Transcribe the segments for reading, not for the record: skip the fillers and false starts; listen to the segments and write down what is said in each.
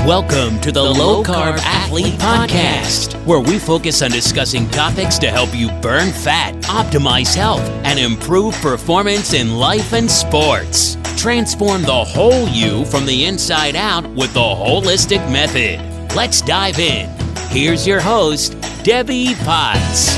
Welcome to the Low Carb Athlete Podcast, where we focus on discussing topics to help you burn fat, optimize health, and improve performance in life and sports. Transform the whole you from the inside out with the holistic method. Let's dive in. Here's your host, Debbie Potts.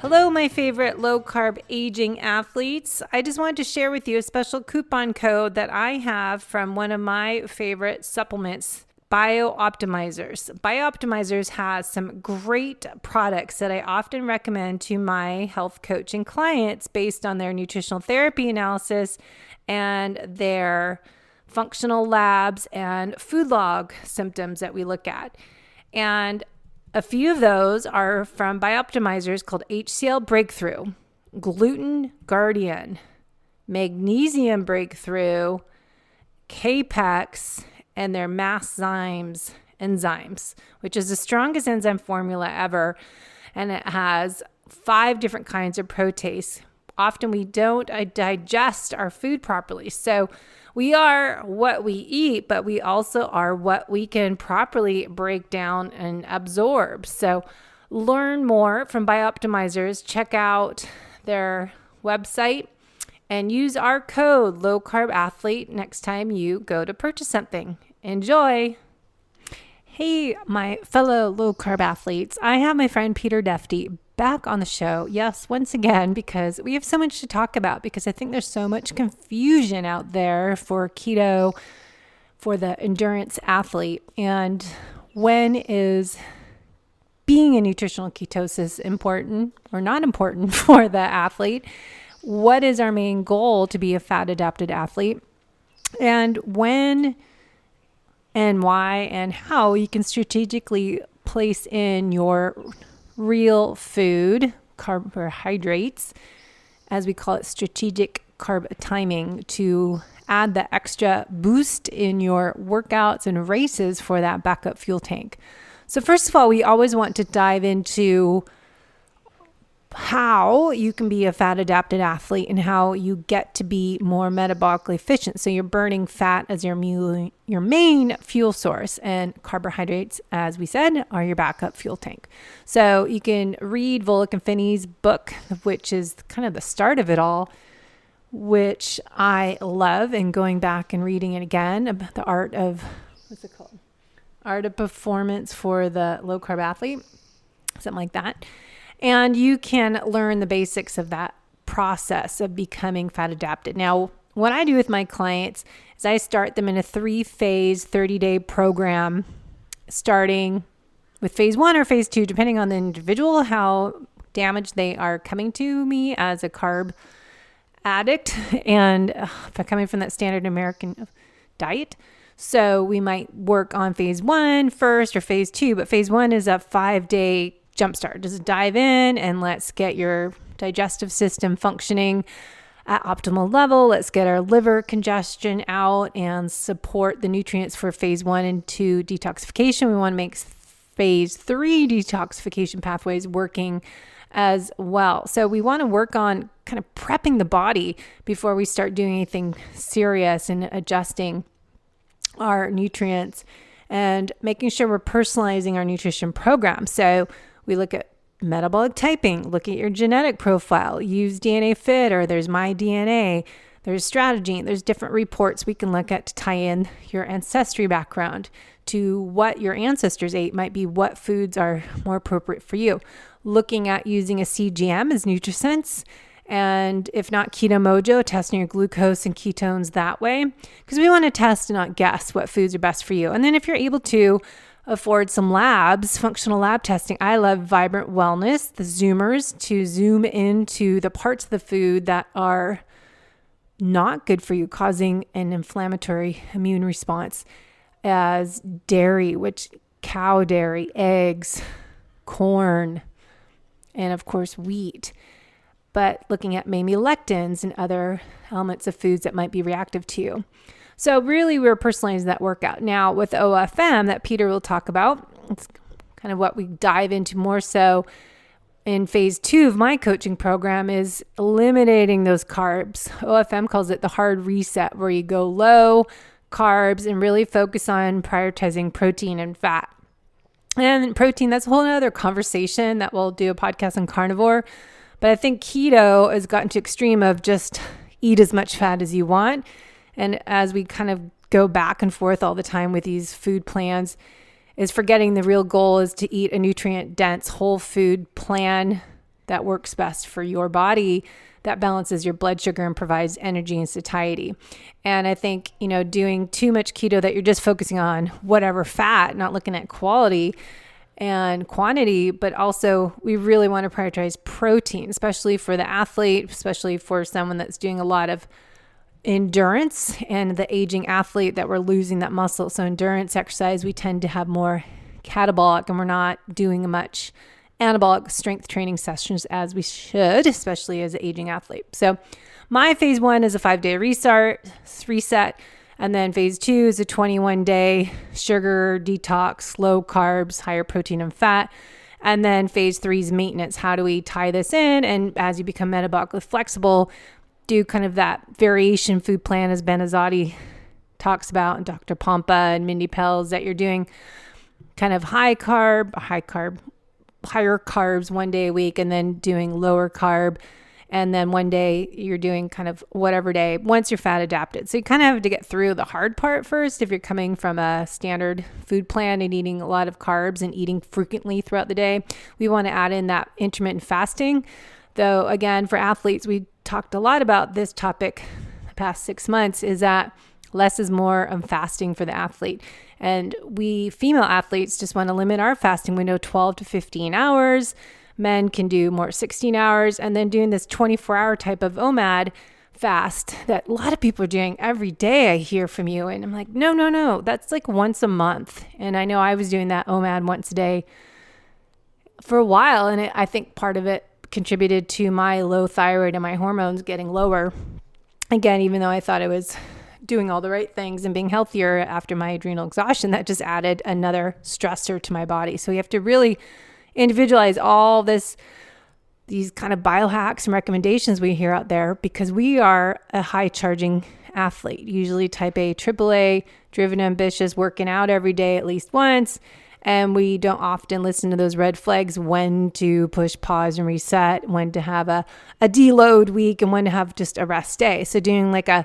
Hello, my favorite low-carb aging athletes. I just wanted to share with you a special coupon code that I have from one of my favorite supplements, BioOptimizers. BioOptimizers has some great products that I often recommend to my health coaching clients based on their nutritional therapy analysis and their functional labs and food log symptoms that we look at. And a few of those are from BioOptimizers called HCl Breakthrough, Gluten Guardian, Magnesium Breakthrough, Capex, and their Masszymes enzymes, which is the strongest enzyme formula ever. And it has 5 different kinds of protease. Often we don't digest our food properly. So we are what we eat, but we also are what we can properly break down and absorb. So learn more from BioOptimizers. Check out their website and use our code LowCarbAthlete next time you go to purchase something. Enjoy. Hey, my fellow low-carb athletes. I have my friend Peter Defty back on the show. Yes, once again, because we have so much to talk about, because I think there's so much confusion out there for keto, for the endurance athlete. And when is being in nutritional ketosis important or not important for the athlete? What is our main goal to be a fat-adapted athlete? And when and why and how you can strategically place in your real food, carbohydrates, as we call it, strategic carb timing, to add the extra boost in your workouts and races for that backup fuel tank. So first of all, we always want to dive into how you can be a fat adapted athlete and how you get to be more metabolically efficient. So you're burning fat as your main fuel source, and carbohydrates, as we said, are your backup fuel tank. So you can read Volek and Finney's book, which is kind of the start of it all, which I love, and going back and reading it again about the art of, Art of Performance for the Low Carb Athlete, something like that. And you can learn the basics of that process of becoming fat adapted. Now, what I do with my clients is I start them in a 3-phase, 30-day program, starting with phase 1 or phase 2, depending on the individual, how damaged they are coming to me as a carb addict. And if I'm coming from that standard American diet, so we might work on phase 1 first or phase 2, but phase 1 is a 5-day jumpstart. Just dive in and let's get your digestive system functioning at optimal level. Let's get our liver congestion out and support the nutrients for phase 1 and 2 detoxification. We want to make phase 3 detoxification pathways working as well. So we want to work on kind of prepping the body before we start doing anything serious and adjusting our nutrients and making sure we're personalizing our nutrition program. So we look at metabolic typing, look at your genetic profile, use DNA Fit, or there's My DNA, there's Strategy, there's different reports we can look at to tie in your ancestry background to what your ancestors ate, might be what foods are more appropriate for you. Looking at using a CGM as NutriSense, and if not Keto Mojo, testing your glucose and ketones that way, because we want to test and not guess what foods are best for you. And then if you're able to afford some labs, functional lab testing. I love Vibrant Wellness, the Zoomers, to zoom into the parts of the food that are not good for you, causing an inflammatory immune response, as dairy, which cow dairy, eggs, corn, and of course wheat. But looking at maybe lectins and other elements of foods that might be reactive to you. So really, we're personalizing that workout. Now, with OFM that Peter will talk about, it's kind of what we dive into more so in phase 2 of my coaching program, is eliminating those carbs. OFM calls it the hard reset, where you go low carbs and really focus on prioritizing protein and fat. And protein, that's a whole other conversation that we'll do a podcast on carnivore. But I think keto has gotten to extreme of just eat as much fat as you want. And as we kind of go back and forth all the time with these food plans, is forgetting the real goal is to eat a nutrient-dense whole food plan that works best for your body, that balances your blood sugar and provides energy and satiety. And I think, doing too much keto that you're just focusing on whatever fat, not looking at quality and quantity, but also we really want to prioritize protein, especially for the athlete, especially for someone that's doing a lot of endurance and the aging athlete that we're losing that muscle. So endurance exercise, we tend to have more catabolic and we're not doing much anabolic strength training sessions as we should, especially as an aging athlete. So my phase 1 is a 5-day reset. And then phase 2 is a 21-day sugar detox, low carbs, higher protein and fat. And then phase 3 is maintenance. How do we tie this in? And as you become metabolically flexible, do kind of that variation food plan as Ben Azadi talks about and Dr. Pompa and Mindy Pelz, that you're doing kind of higher carbs one day a week and then doing lower carb. And then one day you're doing kind of whatever day once you're fat adapted. So you kind of have to get through the hard part first. If you're coming from a standard food plan and eating a lot of carbs and eating frequently throughout the day, we want to add in that intermittent fasting. Though again, for athletes, we talked a lot about this topic the past 6 months, is that less is more of fasting for the athlete. And we female athletes just want to limit our fasting window 12 to 15 hours. Men can do more 16 hours. And then doing this 24-hour type of OMAD fast that a lot of people are doing every day, I hear from you. And I'm like, no, that's like once a month. And I know I was doing that OMAD once a day for a while. And I think part of it contributed to my low thyroid and my hormones getting lower. Again, even though I thought I was doing all the right things and being healthier after my adrenal exhaustion, that just added another stressor to my body. So you have to really individualize all these kind of biohacks and recommendations we hear out there, because we are a high charging athlete, usually type A, AAA, driven, ambitious, working out every day at least once. And we don't often listen to those red flags, when to push pause and reset, when to have a deload week, and when to have just a rest day. So doing like a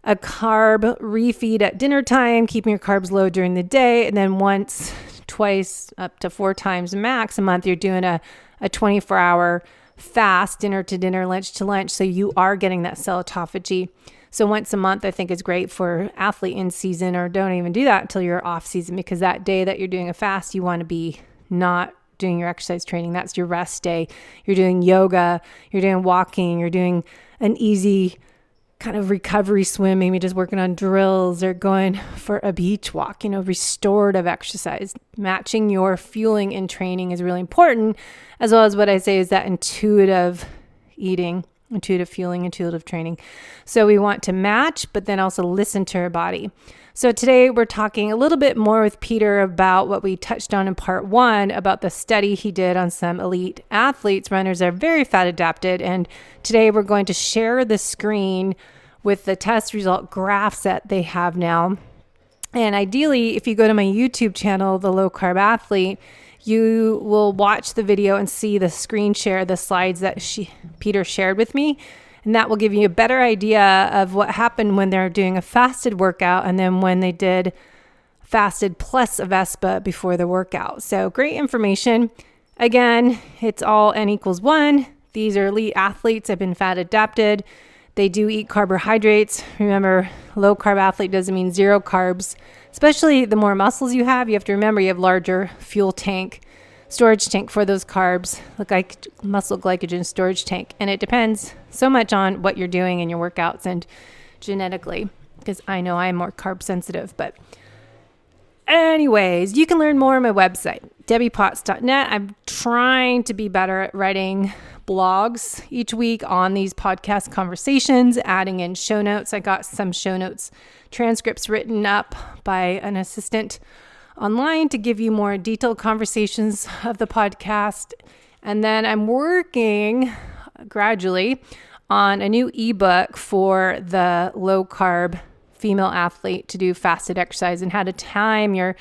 carb refeed at dinner time, keeping your carbs low during the day, and then once, twice, up to 4 times max a month, you're doing a 24-hour fast, dinner to dinner, lunch to lunch. So you are getting that cell autophagy. So once a month, I think is great for athlete in season, or don't even do that until you're off season, because that day that you're doing a fast, you want to be not doing your exercise training. That's your rest day. You're doing yoga, you're doing walking, you're doing an easy kind of recovery swim, maybe just working on drills or going for a beach walk, restorative exercise. Matching your fueling and training is really important, as well as what I say is that intuitive eating, intuitive fueling, intuitive training. So we want to match, but then also listen to our body. So today we're talking a little bit more with Peter about what we touched on in part 1 about the study he did on some elite athletes. Runners are very fat adapted. And today we're going to share the screen with the test result graphs that they have now. And ideally, if you go to my YouTube channel, The Low Carb Athlete, you will watch the video and see the screen share, the slides that Peter shared with me. And that will give you a better idea of what happened when they're doing a fasted workout and then when they did fasted plus a Vespa before the workout. So great information. Again, it's all N=1. These are elite athletes, have been fat adapted. They do eat carbohydrates. Remember, low carb athlete doesn't mean zero carbs. Especially the more muscles you have to remember you have larger fuel tank, storage tank for those carbs, like muscle glycogen storage tank. And it depends so much on what you're doing in your workouts and genetically, because I know I'm more carb sensitive. But anyways, you can learn more on my website, debbiepotts.net. I'm trying to be better at writing blogs each week on these podcast conversations, adding in show notes. I got some show notes transcripts written up by an assistant online to give you more detailed conversations of the podcast. And then I'm working gradually on a new ebook for the low carb female athlete to do fasted exercise and how to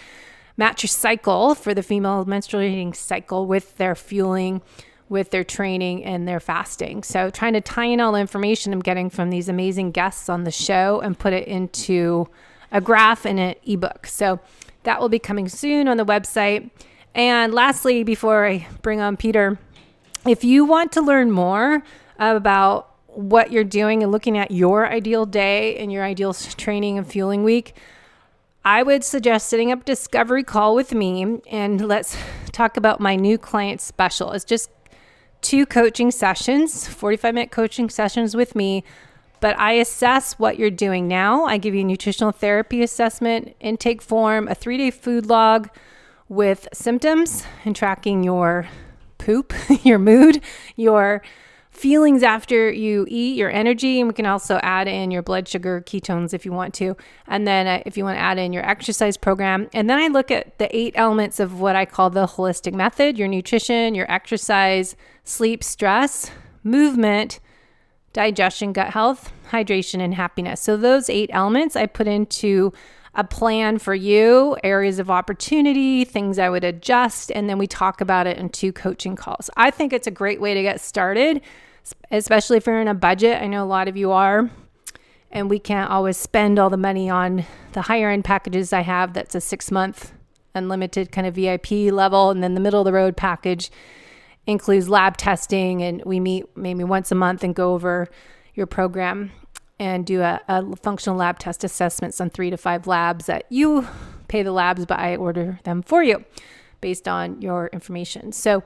match your cycle for the female menstruating cycle with their fueling, with their training and their fasting. So trying to tie in all the information I'm getting from these amazing guests on the show and put it into a graph and an ebook. So that will be coming soon on the website. And lastly, before I bring on Peter, if you want to learn more about what you're doing and looking at your ideal day and your ideal training and fueling week, I would suggest setting up a discovery call with me and let's talk about my new client special. It's just 2 coaching sessions, 45-minute coaching sessions with me, but I assess what you're doing now. I give you a nutritional therapy assessment, intake form, a 3-day food log with symptoms and tracking your poop, your mood, your feelings after you eat, your energy, and we can also add in your blood sugar, ketones if you want to. And then if you want to add in your exercise program. And then I look at the 8 elements of what I call the holistic method: your nutrition, your exercise, sleep, stress, movement, digestion, gut health, hydration, and happiness. So those 8 elements I put into a plan for you, areas of opportunity, things I would adjust, and then we talk about it in 2 coaching calls. I think it's a great way to get started, especially if you're in a budget. I know a lot of you are, and we can't always spend all the money on the higher end packages I have. That's a 6-month unlimited kind of VIP level, and then the middle of the road package includes lab testing, and we meet maybe once a month and go over your program and do a functional lab test assessments on 3 to 5 labs that you pay the labs, but I order them for you based on your information. So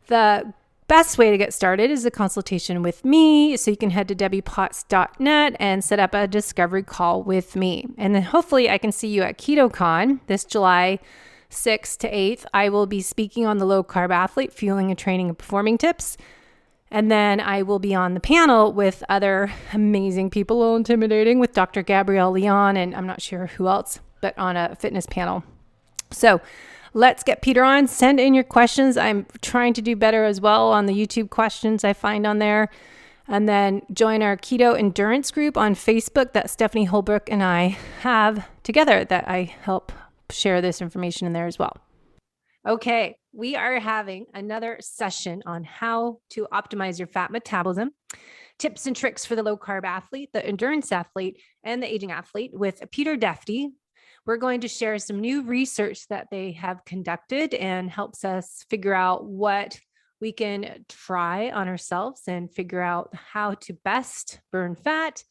the best way to get started is a consultation with me. So you can head to debbiepotts.net and set up a discovery call with me. And then hopefully I can see you at KetoCon this July 6th to 8th. I will be speaking on the low carb athlete, fueling and training and performing tips. And then I will be on the panel with other amazing people, a little intimidating, with Dr. Gabrielle Leon, and I'm not sure who else, but on a fitness panel. So let's get Peter on. Send in your questions. I'm trying to do better as well on the YouTube questions I find on there. And then join our keto endurance group on Facebook that Stephanie Holbrook and I have together that I help share this information in there as well. Okay, we are having another session on how to optimize your fat metabolism, tips and tricks for the low carb athlete, the endurance athlete, and the aging athlete with Peter Defty. We're going to share some new research that they have conducted and helps us figure out what we can try on ourselves and figure out how to best burn fat,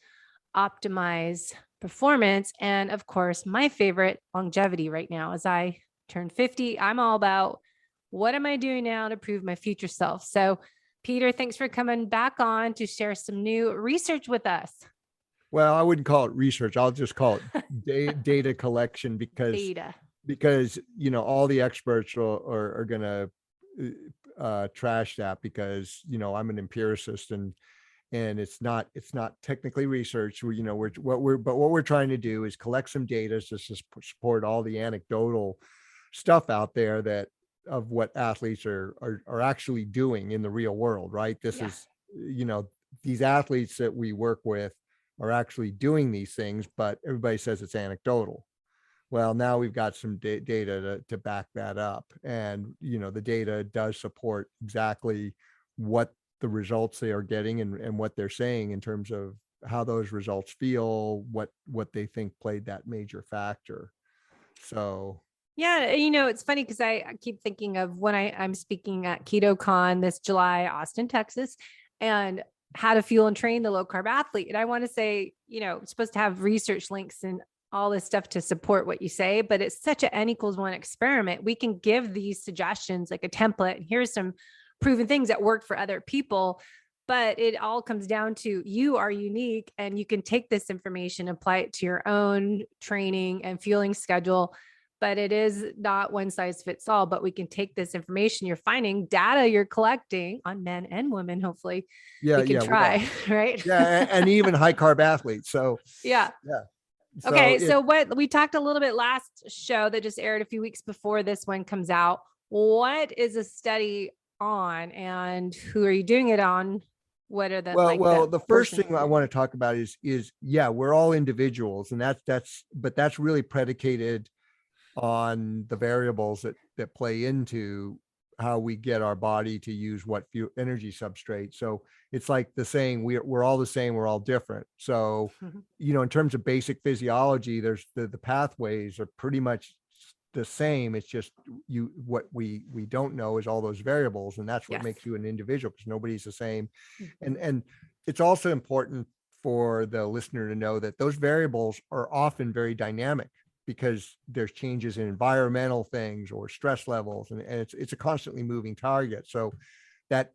optimize performance, and of course, my favorite, longevity right now. As I turn 50, I'm all about what am I doing now to prove my future self. So Peter, thanks for coming back on to share some new research with us. Well, I wouldn't call it research. I'll just call it data collection because all the experts are going to trash that because, I'm an empiricist and it's not technically research. What we're trying to do is collect some data to support all the anecdotal stuff out there that of what athletes are actually doing in the real world, right? This is, these athletes that we work with are actually doing these things, but everybody says it's anecdotal. Well, now we've got some data to back that up. And, the data does support exactly what the results they are getting and what they're saying in terms of how those results feel, what they think played that major factor. So yeah, it's funny because I keep thinking of when I'm speaking at KetoCon this July, Austin, Texas, and how to fuel and train the low carb athlete. And I want to say, it's supposed to have research links and all this stuff to support what you say, but it's such an N=1 experiment. We can give these suggestions like a template. Here's some proven things that work for other people, but it all comes down to you are unique and you can take this information, apply it to your own training and fueling schedule. But it is not one size fits all, but we can take this information you're finding, data you're collecting on men and women, hopefully we can try, right? Yeah. And even high carb athletes. So yeah. So okay. So what we talked a little bit last show that just aired a few weeks before this one comes out. What is a study on and who are you doing it on? What are the the first thing I want to talk about is yeah, we're all individuals, and that's really predicated on the variables that play into how we get our body to use what energy substrate. So it's like the saying, we're all the same, we're all different. So, in terms of basic physiology, there's the pathways are pretty much the same. It's just what we don't know is all those variables, and that's what makes you an individual, because nobody's the same. And it's also important for the listener to know that those variables are often very dynamic, because there's changes in environmental things or stress levels, and it's a constantly moving target. So that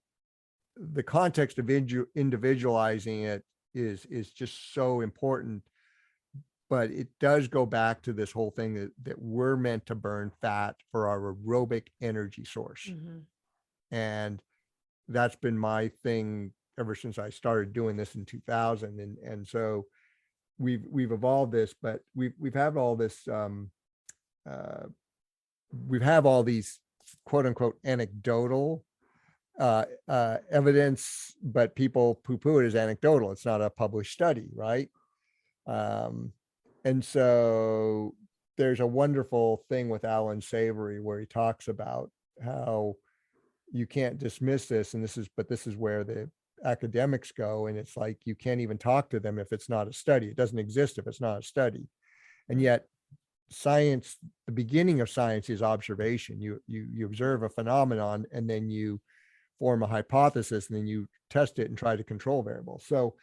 the context of individualizing it is just so important. But it does go back to this whole thing that we're meant to burn fat for our aerobic energy source. And that's been my thing ever since I started doing this in 2000. And so we've evolved this, but we've had all this, we have all these quote unquote anecdotal evidence, but people poo-poo it as anecdotal. It's not a published study, right? And so there's a wonderful thing with Alan Savory where he talks about how you can't dismiss this, and this is where the academics go, and it's like you can't even talk to them if it's not a study. It doesn't exist if it's not a study. And yet science, the beginning of science is observation. You observe a phenomenon, and then you form a hypothesis, and then you test it and try to control variables. So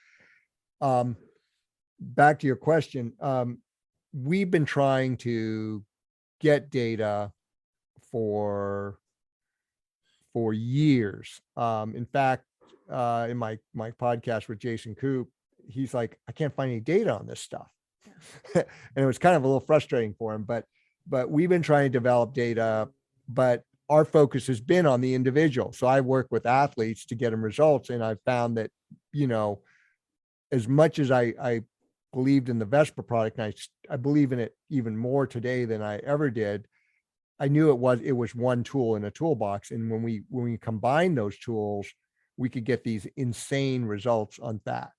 back to your question, we've been trying to get data for years. In fact, in my podcast with Jason Coop, he's like, I can't find any data on this stuff. And it was kind of a little frustrating for him, but we've been trying to develop data, but our focus has been on the individual. So I work with athletes to get them results. And I've found that, as much as I believed in the Vespa product, and I believe in it even more today than I ever did, I knew it was one tool in a toolbox. And when we combine those tools, we could get these insane results on fat.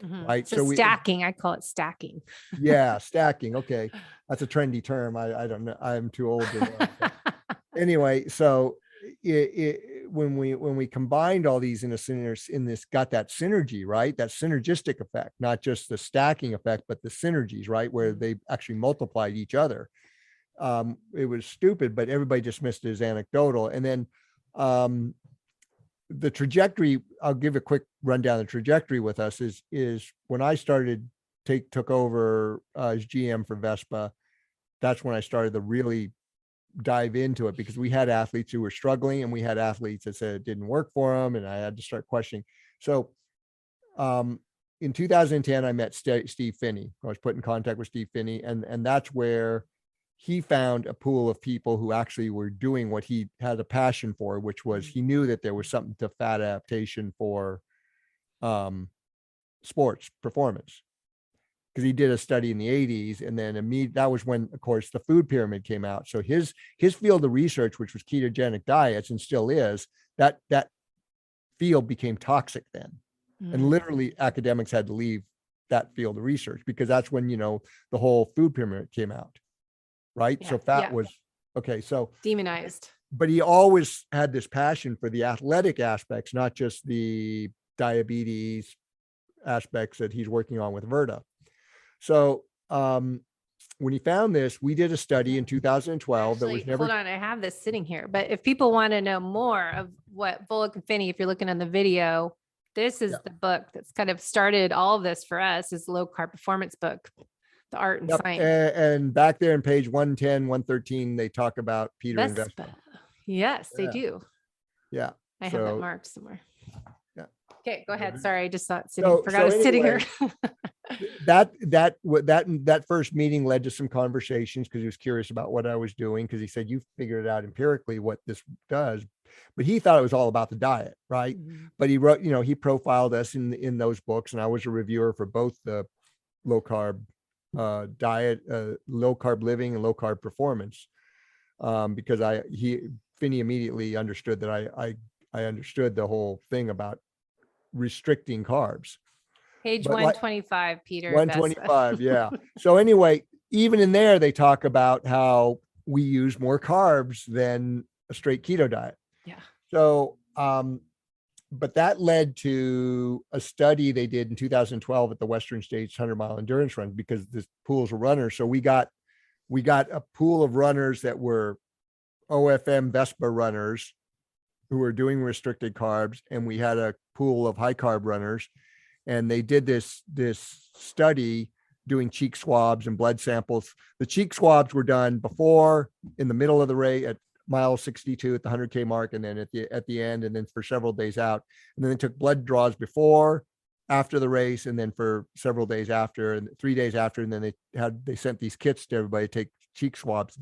Right. So stacking, I call it stacking. Yeah. Stacking. Okay. That's a trendy term. I don't know. I'm too old to know. Anyway, so when we combined all these in this got that synergy, right? That synergistic effect, not just the stacking effect, but the synergies, right? Where they actually multiplied each other. It was stupid, but everybody dismissed it as anecdotal. And then the trajectory, I'll give a quick rundown. The trajectory with us is when I took over as GM for Vespa, that's when I started to really dive into it, because we had athletes who were struggling, and we had athletes that said it didn't work for them, and I had to start questioning. So in 2010, I met Steve Finney. I was put in contact with Steve Finney, and that's where he found a pool of people who actually were doing what he had a passion for, which was he knew that there was something to fat adaptation for sports performance, because he did a study in the 80s. And then that was when, of course, the food pyramid came out. So his field of research, which was ketogenic diets and still is, that field became toxic then. And literally academics had to leave that field of research, because that's when, the whole food pyramid came out. Right. Yeah, so fat was okay. So demonized, but he always had this passion for the athletic aspects, not just the diabetes aspects that he's working on with Verta. So when he found this, we did a study in 2012. Actually, that was never. Hold on, I have this sitting here. But if people want to know more of what Bullock and Finney, if you're looking on the video, this is the book that's kind of started all of this for us. Is Low Carb Performance book. The art and science. And back there in page 110, 113, they talk about Peter and Vespa. Yes, they do. Yeah. I have that marked somewhere. Yeah. Okay, go ahead. Sorry, I just forgot I was sitting here. that first meeting led to some conversations, because he was curious about what I was doing, because he said, you figured it out empirically what this does. But he thought it was all about the diet, right? But he wrote, he profiled us in those books, and I was a reviewer for both the low carb diet, low carb living, and low carb performance, because Finney immediately understood that I understood the whole thing about restricting carbs. Page But 125, Peter. 125, yeah. So anyway, even in there, they talk about how we use more carbs than a straight keto diet. Yeah. So, but that led to a study they did in 2012 at the Western States 100-mile endurance run, because this pools of runners. So we got a pool of runners that were OFM Vespa runners who were doing restricted carbs, and we had a pool of high carb runners. And they did this study doing cheek swabs and blood samples. The cheek swabs were done before, in the middle of the race at mile 62 at the 100K mark, and then at the end, and then for several days out. And then they took blood draws before, after the race, and then for several days after, and 3 days after. And then they sent these kits to everybody to take cheek swabs.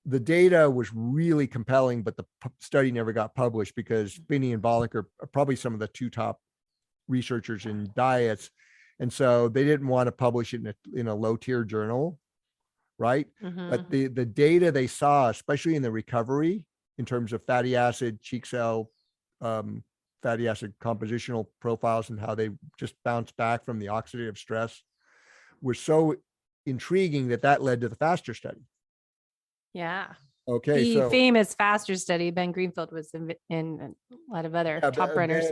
The data was really compelling, but the study never got published because Finney and Volek are probably some of the two top researchers in diets. And so they didn't want to publish it in a low tier journal. Right. Mm-hmm. But the data they saw, especially in the recovery in terms of fatty acid, cheek cell, fatty acid compositional profiles, and how they just bounced back from the oxidative stress, were so intriguing that led to the FASTER study. Yeah. Okay. The famous FASTER study. Ben Greenfield was in a lot of other top runners.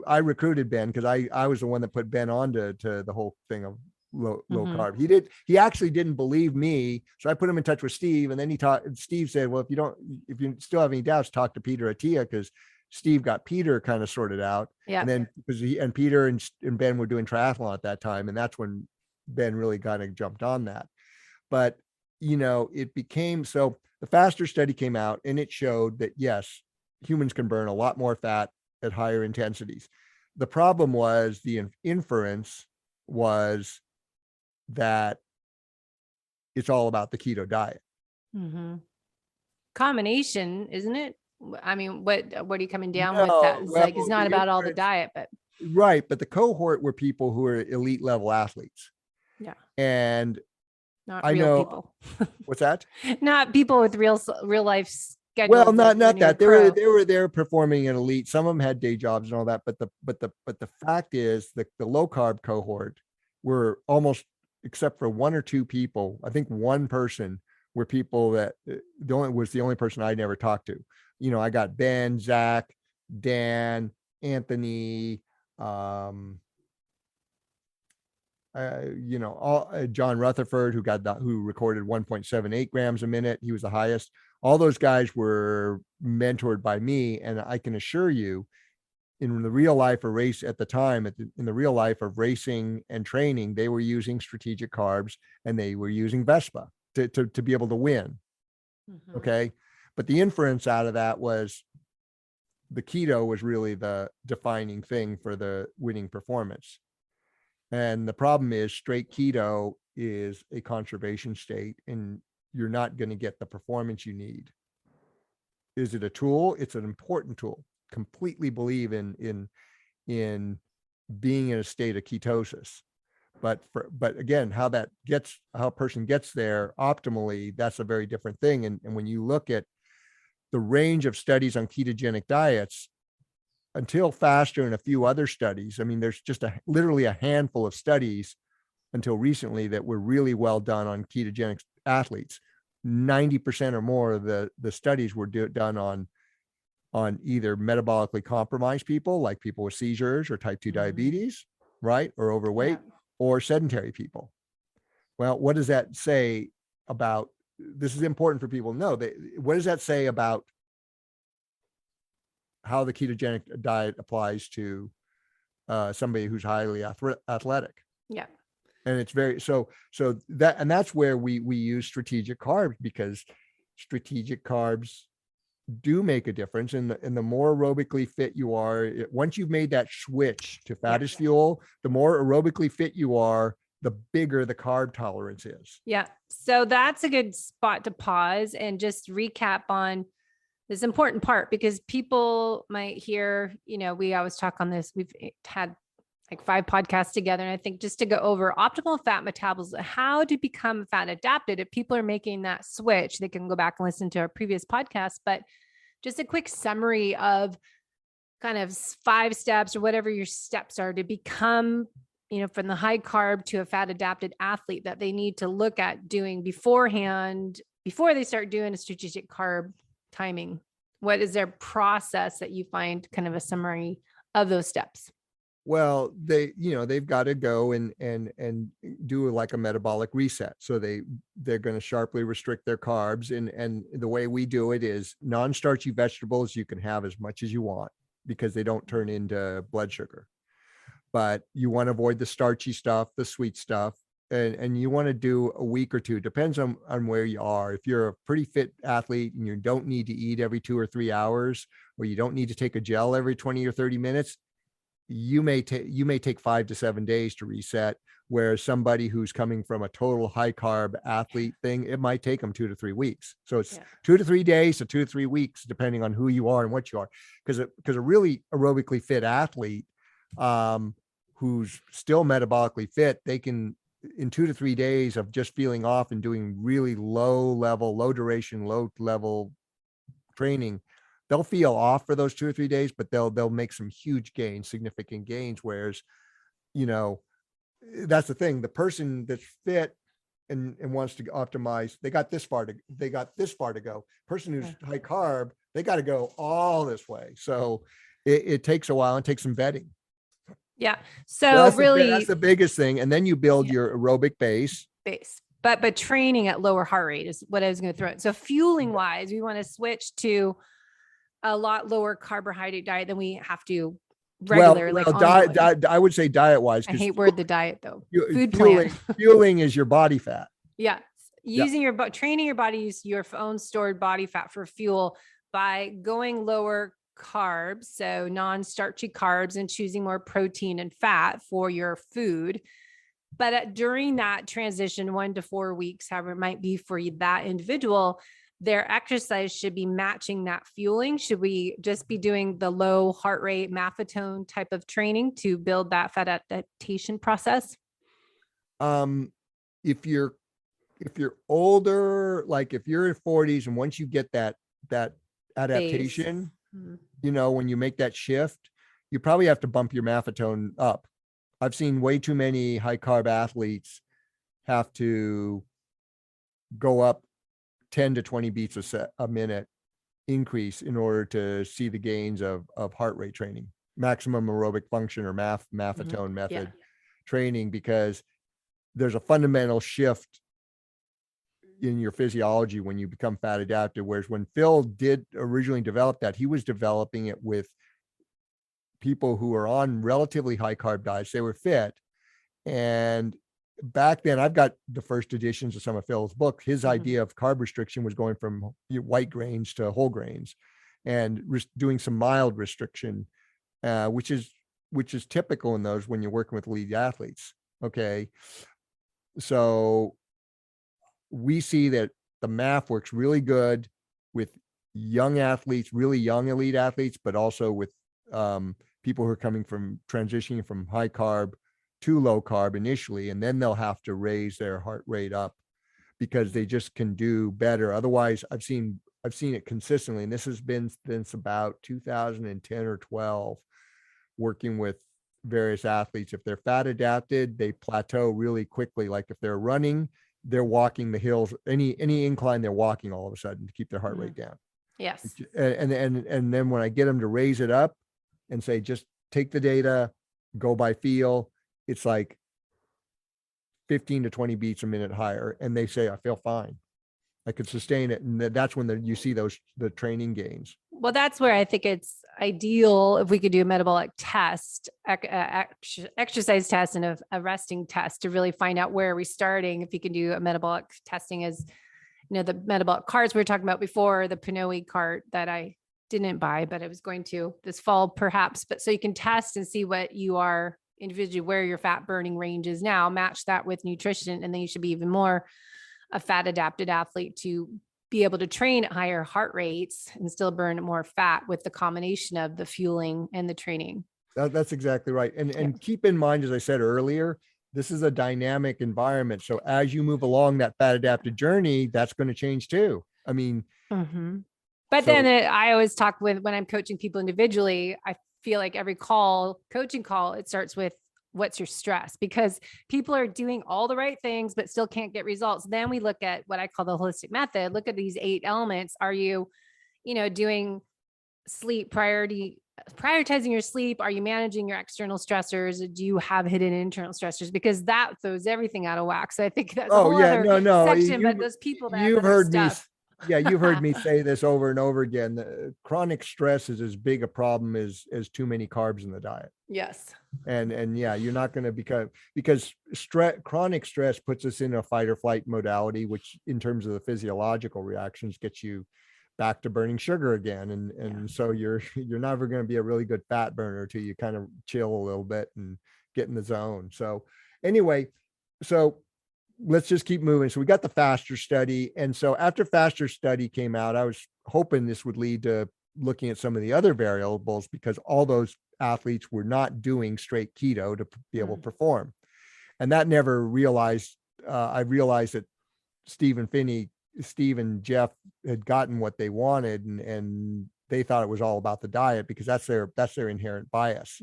I recruited Ben because I was the one that put Ben on to the whole thing of low carb. He actually didn't believe me. So I put him in touch with Steve, and then Steve said, well, if you still have any doubts, talk to Peter Attia, because Steve got Peter kind of sorted out. Yeah. And then because Peter and Ben were doing triathlon at that time. And that's when Ben really kind of jumped on that. But, it became, so the FASTER study came out, and it showed that yes, humans can burn a lot more fat at higher intensities. The problem was the inference was that it's all about the keto diet. Mm-hmm. Combination, isn't it? I mean, what are you coming down with? It's not about all the diet, but right. But the cohort were people who are elite level athletes. Yeah. And not real people. What's that? Not people with real life schedules. Well, not that they were there performing in elite. Some of them had day jobs and all that. But the fact is the low carb cohort were almost, except for one or two people, I think one person, were people that the only person I never talked to. I got Ben, Zach, Dan, Anthony, John Rutherford, who recorded 1.78 grams a minute. He was the highest. All those guys were mentored by me. And I can assure you, in the real life of race at the time, in the real life of racing and training, they were using strategic carbs, and they were using Vespa to be able to win. Mm-hmm. Okay. But the inference out of that was the keto was really the defining thing for the winning performance. And the problem is straight keto is a conservation state, and you're not going to get the performance you need. Is it a tool? It's an important tool. Completely believe in being in a state of ketosis. But again, how a person gets there optimally, that's a very different thing. And when you look at the range of studies on ketogenic diets, until FASTER and a few other studies, I mean, there's just literally a handful of studies until recently that were really well done on ketogenic athletes. 90% or more of the studies were done on either metabolically compromised people, like people with seizures or type 2 diabetes, right? Or overweight, or sedentary people. Well, what does that say about, this is important for people to know, what does that say about how the ketogenic diet applies to somebody who's highly athletic? Yeah. And it's that's where we use strategic carbs, because strategic carbs do make a difference. And the more aerobically fit you are, once you've made that switch to fat as fuel, the more aerobically fit you are, the bigger the carb tolerance is. Yeah. So that's a good spot to pause and just recap on this important part, because people might hear, we always talk on this. We've had like 5 podcasts together. And I think just to go over optimal fat metabolism, how to become fat adapted. If people are making that switch, they can go back and listen to our previous podcast, but just a quick summary of kind of 5 steps or whatever your steps are to become, from the high carb to a fat adapted athlete that they need to look at doing beforehand, before they start doing a strategic carb timing? What is their process that you find kind of a summary of those steps? Well, they've got to go and do like a metabolic reset. So they're going to sharply restrict their carbs. And the way we do it is non-starchy vegetables. You can have as much as you want because they don't turn into blood sugar, but you want to avoid the starchy stuff, the sweet stuff. And you want to do a week or two, depends on where you are. If you're a pretty fit athlete and you don't need to eat every 2 or 3 hours, or you don't need to take a gel every 20 or 30 minutes, you may take 5 to 7 days to reset. Whereas somebody who's coming from a total high carb athlete thing, it might take them 2 to 3 weeks. So it's 2 to 3 days to 2 to 3 weeks, depending on who you are and what you are. Because a really aerobically fit athlete, who's still metabolically fit, they can, in 2 to 3 days of just feeling off and doing really low duration, low level training, they'll feel off for those 2 or 3 days, but they'll make some huge gains, significant gains. Whereas, that's the thing. The person that's fit and wants to optimize, they got this far to go. Person who's high carb, they got to go all this way. So it takes a while and takes some vetting. Yeah. So really, that's the biggest thing. And then you build your aerobic base. But training at lower heart rate is what I was going to throw in. So fueling wise, we want to switch to a lot lower carbohydrate diet than we have to regularly. Diet, I would say diet wise. I hate the diet though. Fueling is your body fat. Yeah. Using training your body, use your own stored body fat for fuel by going lower carbs. So non-starchy carbs, and choosing more protein and fat for your food. But during that transition, 1 to 4 weeks, however it might be for that individual, their exercise should be matching that fueling. Should we just be doing the low heart rate maffetone type of training to build that fat adaptation process? If you're older, like if you're in 40s, and once you get that adaptation, when you make that shift, you probably have to bump your maffetone up. I've seen way too many high carb athletes have to go up 10 to 20 beats a minute increase in order to see the gains of heart rate training, maximum aerobic function, or maffetone method training, because there's a fundamental shift in your physiology when you become fat adapted. Whereas when Phil did originally develop that, he was developing it with people who are on relatively high carb diets. They were fit. And back then, I've got the first editions of some of Phil's books. His idea of carb restriction was going from white grains to whole grains, and doing some mild restriction, which is typical in those when you're working with elite athletes. Okay. So we see that the MAF works really good with young athletes, really young elite athletes, but also with people who are transitioning from high carb to low carb initially, and then they'll have to raise their heart rate up because they just can do better. Otherwise, I've seen it consistently, and this has been since about 2010 or 12, working with various athletes. If they're fat adapted, they plateau really quickly. Like if they're running, they're walking the hills, any incline, they're walking all of a sudden to keep their heart rate down. Yes. And then when I get them to raise it up and say, just take the data, go by feel, it's like 15 to 20 beats a minute higher. And they say, I feel fine. I could sustain it. And that's when you see the training gains. Well, that's where I think it's ideal if we could do a metabolic test, exercise test, and a resting test to really find out where are we starting. If you can do a metabolic testing, as the metabolic carts we were talking about before, the Pinoy cart that I didn't buy, but I was going to this fall perhaps. But so you can test and see what you are individually, where your fat burning range is now, match that with nutrition. And then you should be even more a fat adapted athlete to be able to train at higher heart rates and still burn more fat with the combination of the fueling and the training. That's exactly right. And keep in mind, as I said earlier, this is a dynamic environment. So as you move along that fat adapted journey, that's going to change too. I mean, but then I always talk when I'm coaching people individually, I feel like every coaching call, it starts with, what's your stress? Because people are doing all the right things, but still can't get results. Then we look at what I call the holistic method. Look at these 8 elements. Are you, doing sleep prioritizing your sleep? Are you managing your external stressors? Do you have hidden internal stressors? Because that throws everything out of whack. So I think that's a whole other section, but those people that you've heard stuff. you've heard me say this over and over again. Chronic stress is as big a problem as too many carbs in the diet. Yes. And yeah, you're not going to because chronic stress puts us in a fight or flight modality, which in terms of the physiological reactions gets you back to burning sugar again. And so you're never going to be a really good fat burner till you kind of chill a little bit and get in the zone. So anyway, so let's just keep moving. So we got the FASTER study. And so after FASTER study came out, I was hoping this would lead to looking at some of the other variables, because all those athletes were not doing straight keto to be able to perform. And that never realized, I realized that Steve and Jeff had gotten what they wanted, and they thought it was all about the diet, because that's their inherent bias,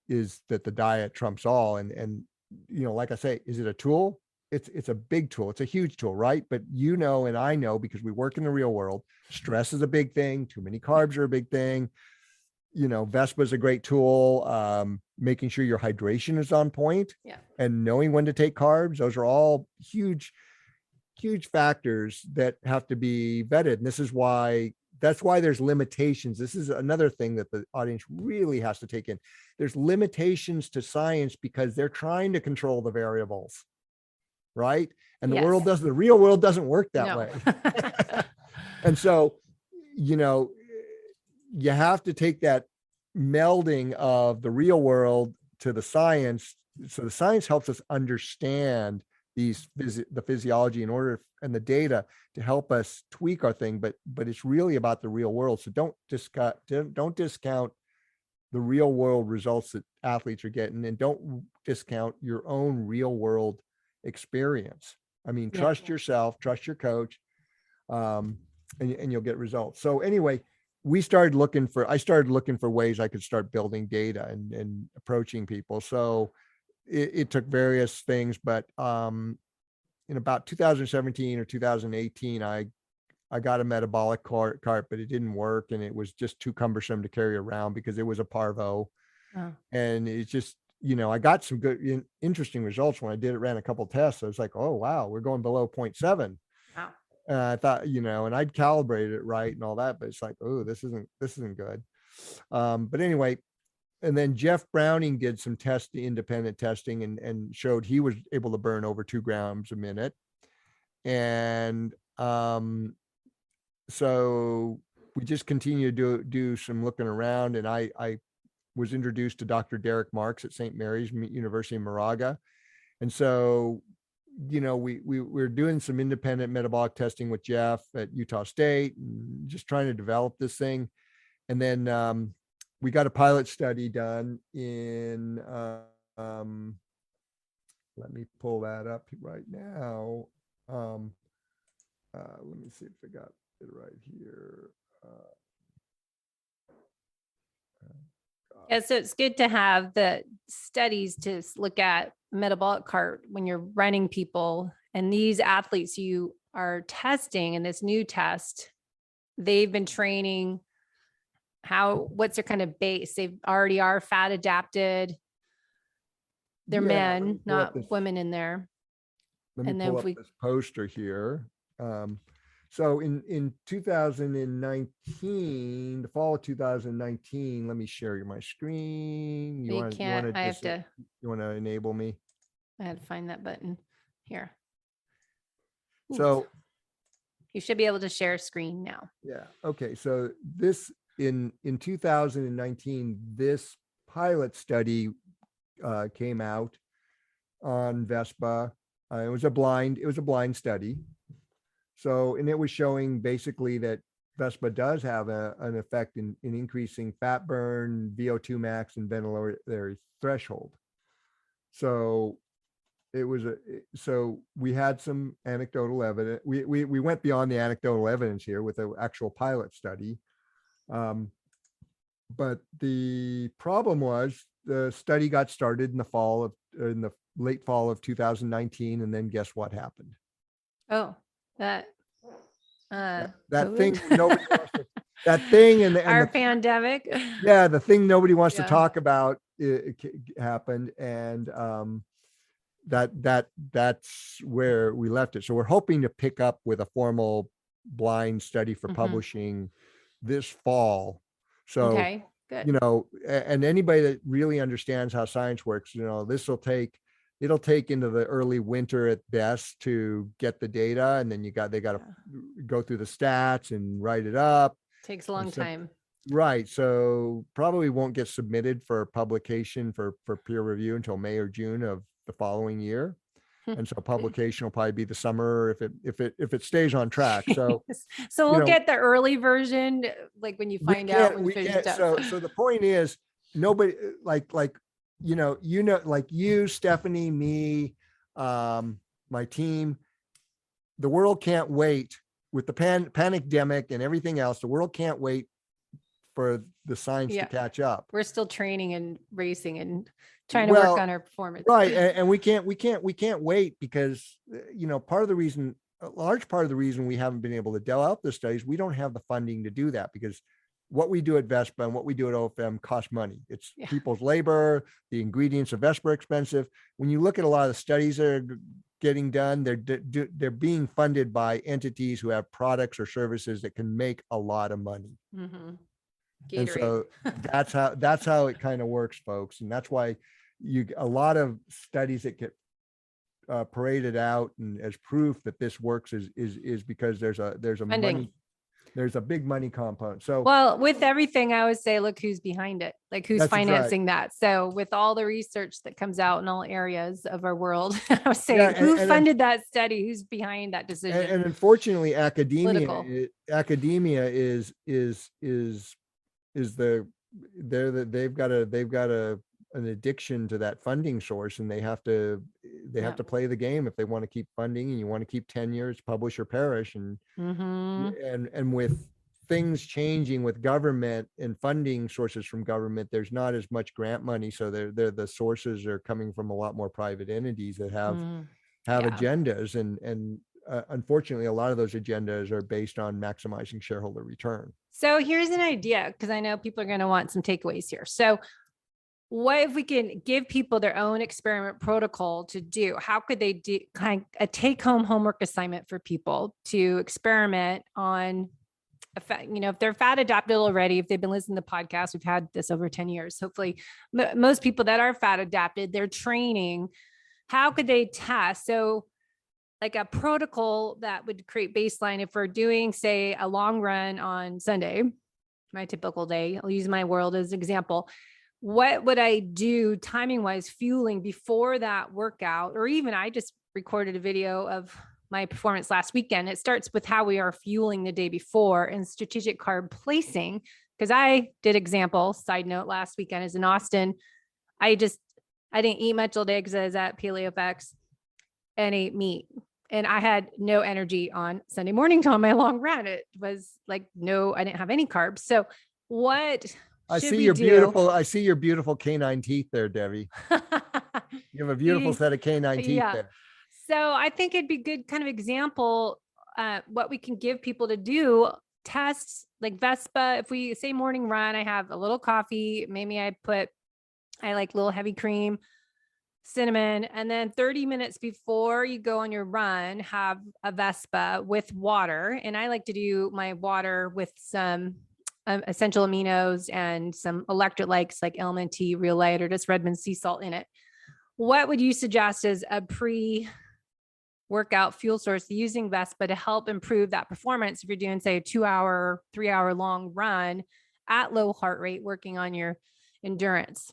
is that the diet trumps all. And like I say, is it a tool? It's a big tool. It's a huge tool, right? But and I know, because we work in the real world, stress is a big thing. Too many carbs are a big thing. Vespa is a great tool. Making sure your hydration is on point, and knowing when to take carbs. Those are all huge factors that have to be vetted. And that's why there's limitations. This is another thing that the audience really has to take in. There's limitations to science because they're trying to control the variables, right? And the real world doesn't work that way. And so, you have to take that melding of the real world to the science. So the science helps us understand the physiology and the data to help us tweak our thing, but it's really about the real world. So don't discount the real world results that athletes are getting, and don't discount your own real world experience. I mean, trust yourself, trust your coach, and you'll get results. So anyway, I started looking for ways I could start building data and approaching people. So it took various things, but in about 2017 or 2018, I got a metabolic cart, but it didn't work, and it was just too cumbersome to carry around because it was a parvo. And it's just, I got some good, interesting results when I ran a couple of tests. I was like, oh wow, we're going below 0.7. Wow. I thought, and I'd calibrated it right and all that, but it's like, oh, this isn't good. But anyway, and then Jeff Browning did some independent testing and showed he was able to burn over 2 grams a minute. And so we just continue to do some looking around, and I was introduced to Dr. Derek Marks at St. Mary's University in Moraga. And so, we're doing some independent metabolic testing with Jeff at Utah State, and just trying to develop this thing. And then we got a pilot study done in, let me pull that up right now. Let me see if I got it right here. So it's good to have the studies to look at metabolic cart when you're running people, and these athletes you are testing in this new test, they've been training. What's their kind of base? They already are fat adapted. They're men, not women in there. Let me pull up this poster here. So in 2019, the fall of 2019, let me share my screen. You want to enable me? I had to find that button here. Oops. So you should be able to share screen now. Yeah. Okay. So this in 2019, this pilot study came out on Vespa. It was a blind study. So, and it was showing basically that Vespa does have an effect in increasing fat burn, VO2 max, and ventilatory threshold. So so we had some anecdotal evidence. We went beyond the anecdotal evidence here with an actual pilot study. but the problem was the study got started in the late fall of 2019, and then guess what happened? Oh, that that thing COVID? nobody wants to, that thing and Our the pandemic. yeah, the thing nobody wants to Yeah. talk about, it happened, and that's where we left it. So we're hoping to pick up with a formal blind study for publishing this fall. So Okay, good. and anybody that really understands how science works, it'll take into the early winter at best to get the data, and then they got to go through the stats and write it up. Takes a long time. Right. So probably won't get submitted for publication for peer review until May or June of the following year. And so publication will probably be the summer if it stays on track. So we'll get the early version, like when you find out when you finish stuff. So the point is, nobody like you, Stephanie, me, my team, the world can't wait with the pandemic and everything else. The world can't wait for the science to catch up. We're still training and racing and trying to work on our performance. Right. And we can't wait because, a large part of the reason we haven't been able to develop the studies, we don't have the funding to do that, because what we do at Vespa and what we do at OFM costs money. It's people's labor, the ingredients of Vespa are expensive. When you look at a lot of the studies that are getting done, they're being funded by entities who have products or services that can make a lot of money. Mm-hmm. And so that's how it kind of works, folks. And that's why a lot of studies that get paraded out and as proof that this works is because there's a big money component. So, well, with everything, I always say, look who's behind it, like who's financing that. So with all the research that comes out in all areas of our world, I was saying, who funded that study? Who's behind that decision? And unfortunately, academia they've got an addiction to that funding source, and they have to play the game if they want to keep funding, and you want to keep tenures, publish or perish. And and with things changing with government and funding sources from government, there's not as much grant money, so the sources are coming from a lot more private entities that have agendas, and unfortunately, a lot of those agendas are based on maximizing shareholder return. So here's an idea, because I know people are going to want some takeaways here. So what if we can give people their own experiment protocol to do? How could they do kind of a take-home homework assignment for people to experiment on, if they're fat adapted already, if they've been listening to the podcast, we've had this over 10 years. Hopefully most people that are fat adapted, they're training. How could they test? So like a protocol that would create baseline. If we're doing, say, a long run on Sunday, my typical day, I'll use my world as an example. What would I do timing wise, fueling before that workout? Or even I just recorded a video of my performance last weekend. It starts with how we are fueling the day before and strategic carb placing. Because I did example, side note, last weekend is in Austin. I didn't eat much all day because I was at PaleoFX and ate meat. And I had no energy on Sunday morning on my long run. It was like, I didn't have any carbs. So what I see your beautiful canine teeth there, Debbie. You have a beautiful set of canine teeth there. So I think it'd be good kind of example, what we can give people to do, tests like Vespa. If we say morning run, I have a little coffee. Maybe I like little heavy cream, cinnamon, and then 30 minutes before you go on your run, have a Vespa with water. And I like to do my water with some essential aminos and some electrolytes like LMNT, Real Light, or just Redmond sea salt in it. What would you suggest as a pre-workout fuel source using Vespa to help improve that performance if you're doing, say, a 2-hour, 3-hour long run at low heart rate, working on your endurance?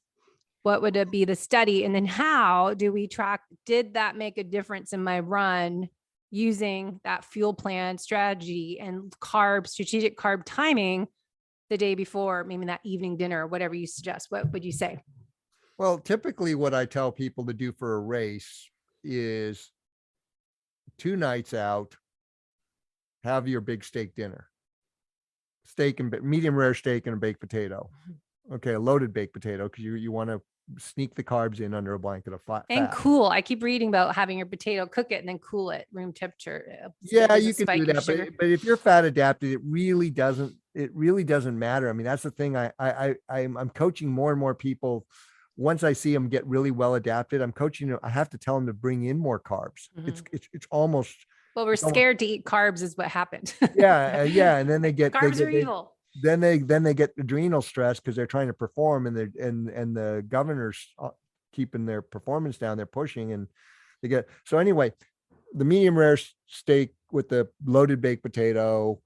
What would it be the study? And then how do we track, did that make a difference in my run using that fuel plan strategy and strategic carb timing the day before, maybe that evening dinner, or whatever you suggest? What would you say? Well, typically what I tell people to do for a race is 2 nights out, have your big steak dinner, medium rare steak and a baked potato. Okay, a loaded baked potato, because you want to sneak the carbs in under a blanket of fat. And cool. I keep reading about having your potato, cook it, and then cool it room temperature. Yeah, you can do that, but if you're fat adapted, it really doesn't matter. I mean, that's the thing. I'm coaching more and more people. Once I see them get really well adapted, I'm coaching them. I have to tell them to bring in more carbs. It's almost, well, we're scared to eat carbs is what happened. yeah. And then carbs are evil. Then they get adrenal stress because they're trying to perform, and the governor's keeping their performance down. They're pushing, and they get, so anyway, the medium rare steak with the loaded baked potato.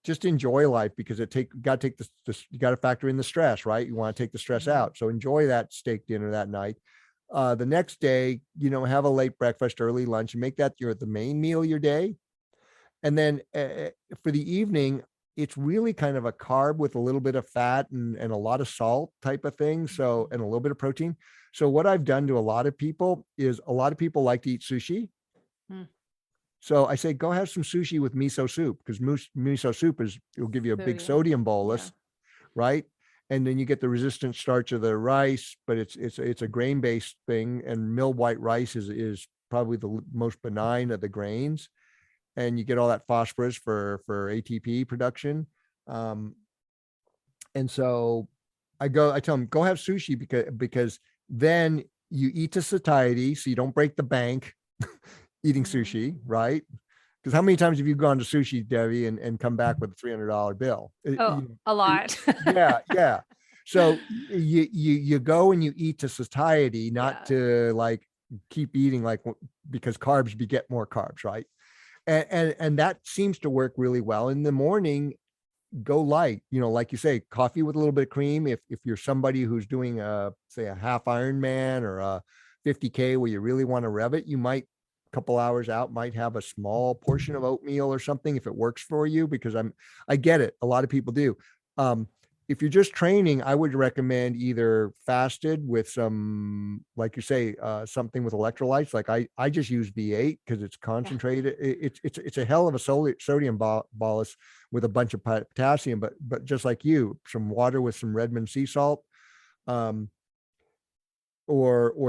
Just enjoy life, because you got to factor in the stress, right? You want to take the stress out. So enjoy that steak dinner that night. The next day, have a late breakfast, early lunch, and make that the main meal of your day. And then for the evening, it's really kind of a carb with a little bit of fat and a lot of salt type of thing. So, and a little bit of protein. So what I've done to a lot of people is, a lot of people like to eat sushi. So I say, go have some sushi with miso soup, because miso soup it'll give you a big sodium bolus, right? And then you get the resistant starch of the rice, but it's a grain-based thing. And milled white rice is probably the most benign of the grains. And you get all that phosphorus for ATP production. And so I tell them, go have sushi, because then you eat to satiety, so you don't break the bank eating sushi, right? Because how many times have you gone to sushi, Debbie, and come back with a $300 bill? A lot. Yeah. So you go and you eat to satiety, not to like keep eating, like, because carbs beget more carbs, right? And that seems to work really well. In the morning, go light, like you say, coffee with a little bit of cream. If you're somebody who's doing say a half Ironman or a 50K where you really want to rev it, you might, a couple hours out, might have a small portion of oatmeal or something, if it works for you, because I get it. A lot of people do. If you're just training, I would recommend either fasted with some, like you say, something with electrolytes. Like I just use V8 because it's concentrated. It's a hell of a sodium bolus with a bunch of potassium, but just like you, some water with some Redmond sea salt, or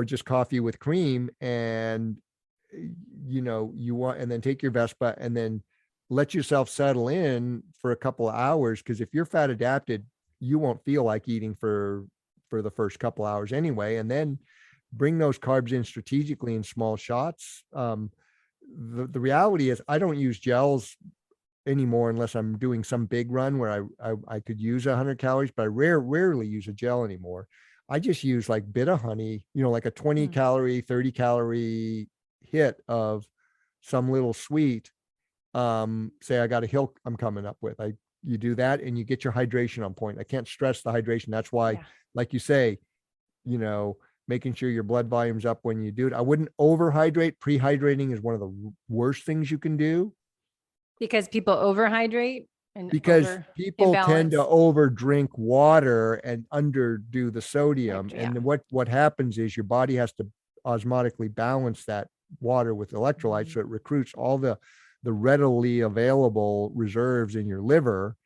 just coffee with cream, and you want, and then take your Vespa and then let yourself settle in for a couple of hours. Because if you're fat adapted, you won't feel like eating for the first couple hours anyway, and then bring those carbs in strategically in small shots. The reality is, I don't use gels anymore unless I'm doing some big run where I could use 100 calories, but I rarely use a gel anymore. I just use like bit of honey, like a 20 calorie, 30 calorie hit of some little sweet. Say I got a hill I'm coming up with, you do that and you get your hydration on point. I can't stress the hydration. That's why, like you say, making sure your blood volume's up when you do it. I wouldn't overhydrate. Prehydrating is one of the worst things you can do. Because people overhydrate, and because people tend to over drink water and underdo the sodium. And what happens is your body has to osmotically balance that water with electrolytes. So it recruits all the readily available reserves in your liver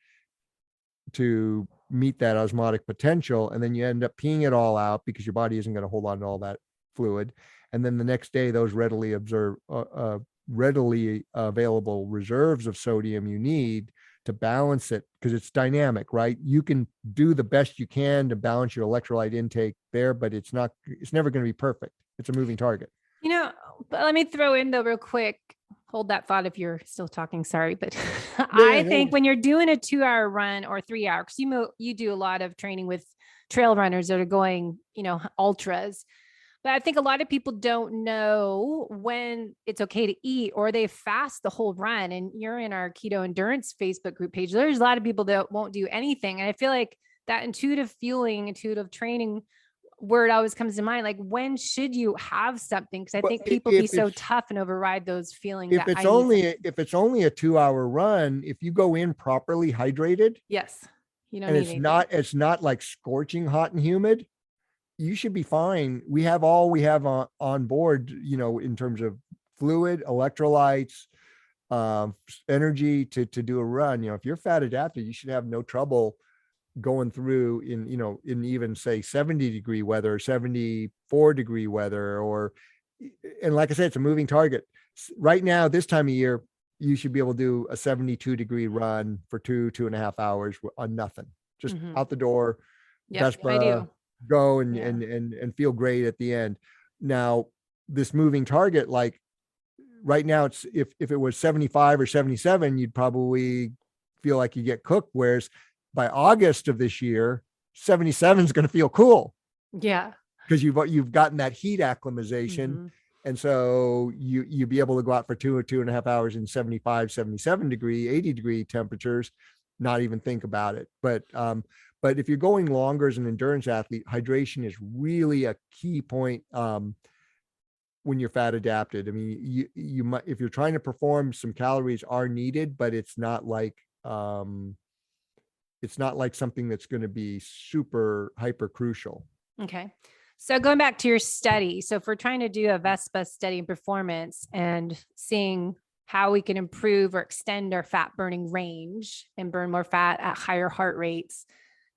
to meet that osmotic potential. And then you end up peeing it all out because your body isn't going to hold on to all that fluid. And then the next day, those readily available reserves of sodium you need to balance it, because it's dynamic, right? You can do the best you can to balance your electrolyte intake there, but it's never going to be perfect. It's a moving target. But let me throw in though, real quick, hold that thought if you're still talking, sorry. But I think when you're doing a 2-hour run or 3 hours, you do a lot of training with trail runners that are going, ultras. But I think a lot of people don't know when it's okay to eat, or they fast the whole run. And you're in our keto endurance Facebook group page. There's a lot of people that won't do anything. And I feel like that intuitive fueling, intuitive training word always comes to mind. Like, when should you have something? Because I think people be so tough and override those feelings. If it's only a 2-hour run, if you go in properly hydrated, yes, you don't and need it's not like scorching hot and humid, you should be fine. We have all we have on board, in terms of fluid, electrolytes, energy to do a run. If you're fat adapted, you should have no trouble going through in even say 70-degree weather, 74-degree weather, and like I said, it's a moving target. Right now, this time of year, you should be able to do a 72-degree run for 2.5 hours on nothing, just out the door, Vespa, I do. go and feel great at the end. Now, this moving target, like right now, it's if it was 75 or 77, you'd probably feel like you get cooked. Whereas by August of this year, 77 is going to feel cool. Yeah. Because you've gotten that heat acclimatization. And so you be able to go out for 2 or 2.5 hours in 75, 77-degree, 80-degree temperatures, not even think about it. But if you're going longer as an endurance athlete, hydration is really a key point when you're fat adapted. I mean, you might, if you're trying to perform, some calories are needed, but it's not like something that's going to be super hyper crucial. Okay. So going back to your study, so if we're trying to do a Vespa study in performance and seeing how we can improve or extend our fat burning range and burn more fat at higher heart rates,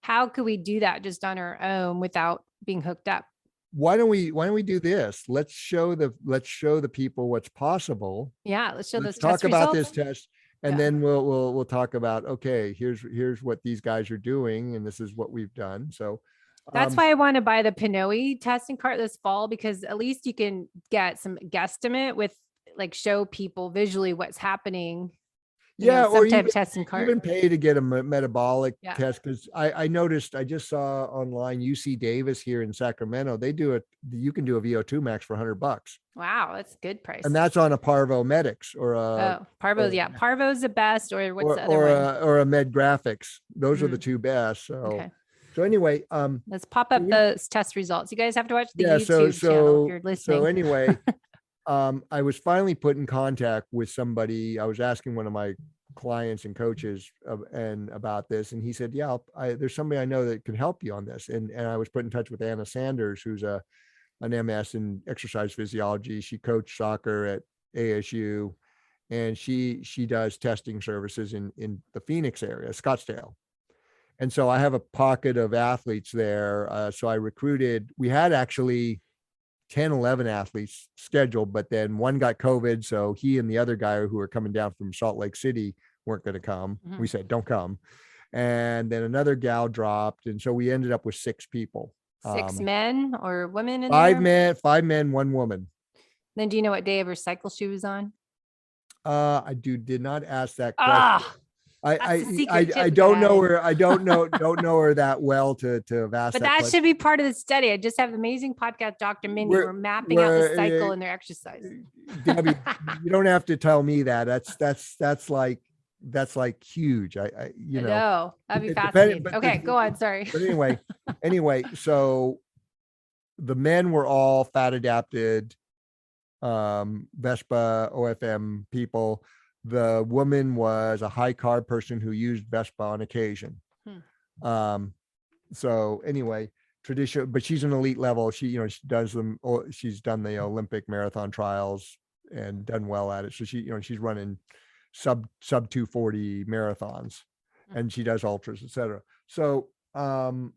how could we do that just on our own without being hooked up? Why don't we do this? Let's show the people what's possible. Yeah, let's talk about this test, and then we'll talk about, okay, here's what these guys are doing, and this is what we've done. So that's why I want to buy the Pinoy testing cart this fall, because at least you can get some guesstimate with like show people visually what's happening. Or type of testing cart. Even pay to get a metabolic test, because I noticed, I just saw online UC Davis here in Sacramento, they do it. You can do a VO2 max for $100. Wow, that's a good price. And that's on a Parvo Medics or a Parvo's. Parvo's the best, or what's the other one? Or a Med Graphics. Those are the two best. So. Okay. So anyway, let's pop up the test results. You guys have to watch the YouTube channel if you're listening. So anyway, I was finally put in contact with somebody. I was asking one of my clients and coaches about this, and he said, "Yeah, there's somebody I know that can help you on this." And I was put in touch with Anna Sanders, who's an MS in exercise physiology. She coached soccer at ASU, and she does testing services in the Phoenix area, Scottsdale. And so I have a pocket of athletes there. So I recruited, we had actually 10, 11 athletes scheduled, but then one got COVID. So he and the other guy who were coming down from Salt Lake City weren't going to come. We said, don't come. And then another gal dropped. And so we ended up with 6 people. 6 men or women? Five men, 1 woman. Then do you know what day of her cycle she was on? I did not ask that question. I don't know her. I don't know her that well to have asked. But that should be part of the study. I just have an amazing podcast, Dr. Mindy. We're mapping out the cycle and their exercise. Debbie, you don't have to tell me that. That's like huge. I know that'd be fascinating. Okay, go on. Sorry. But anyway, so the men were all fat adapted, Vespa, OFM people. The woman was a high carb person who used Vespa on occasion. So anyway, traditional, but she's an elite level. She does them. She's done the Olympic marathon trials and done well at it. So she's running sub 240 marathons, and she does ultras, etc. So so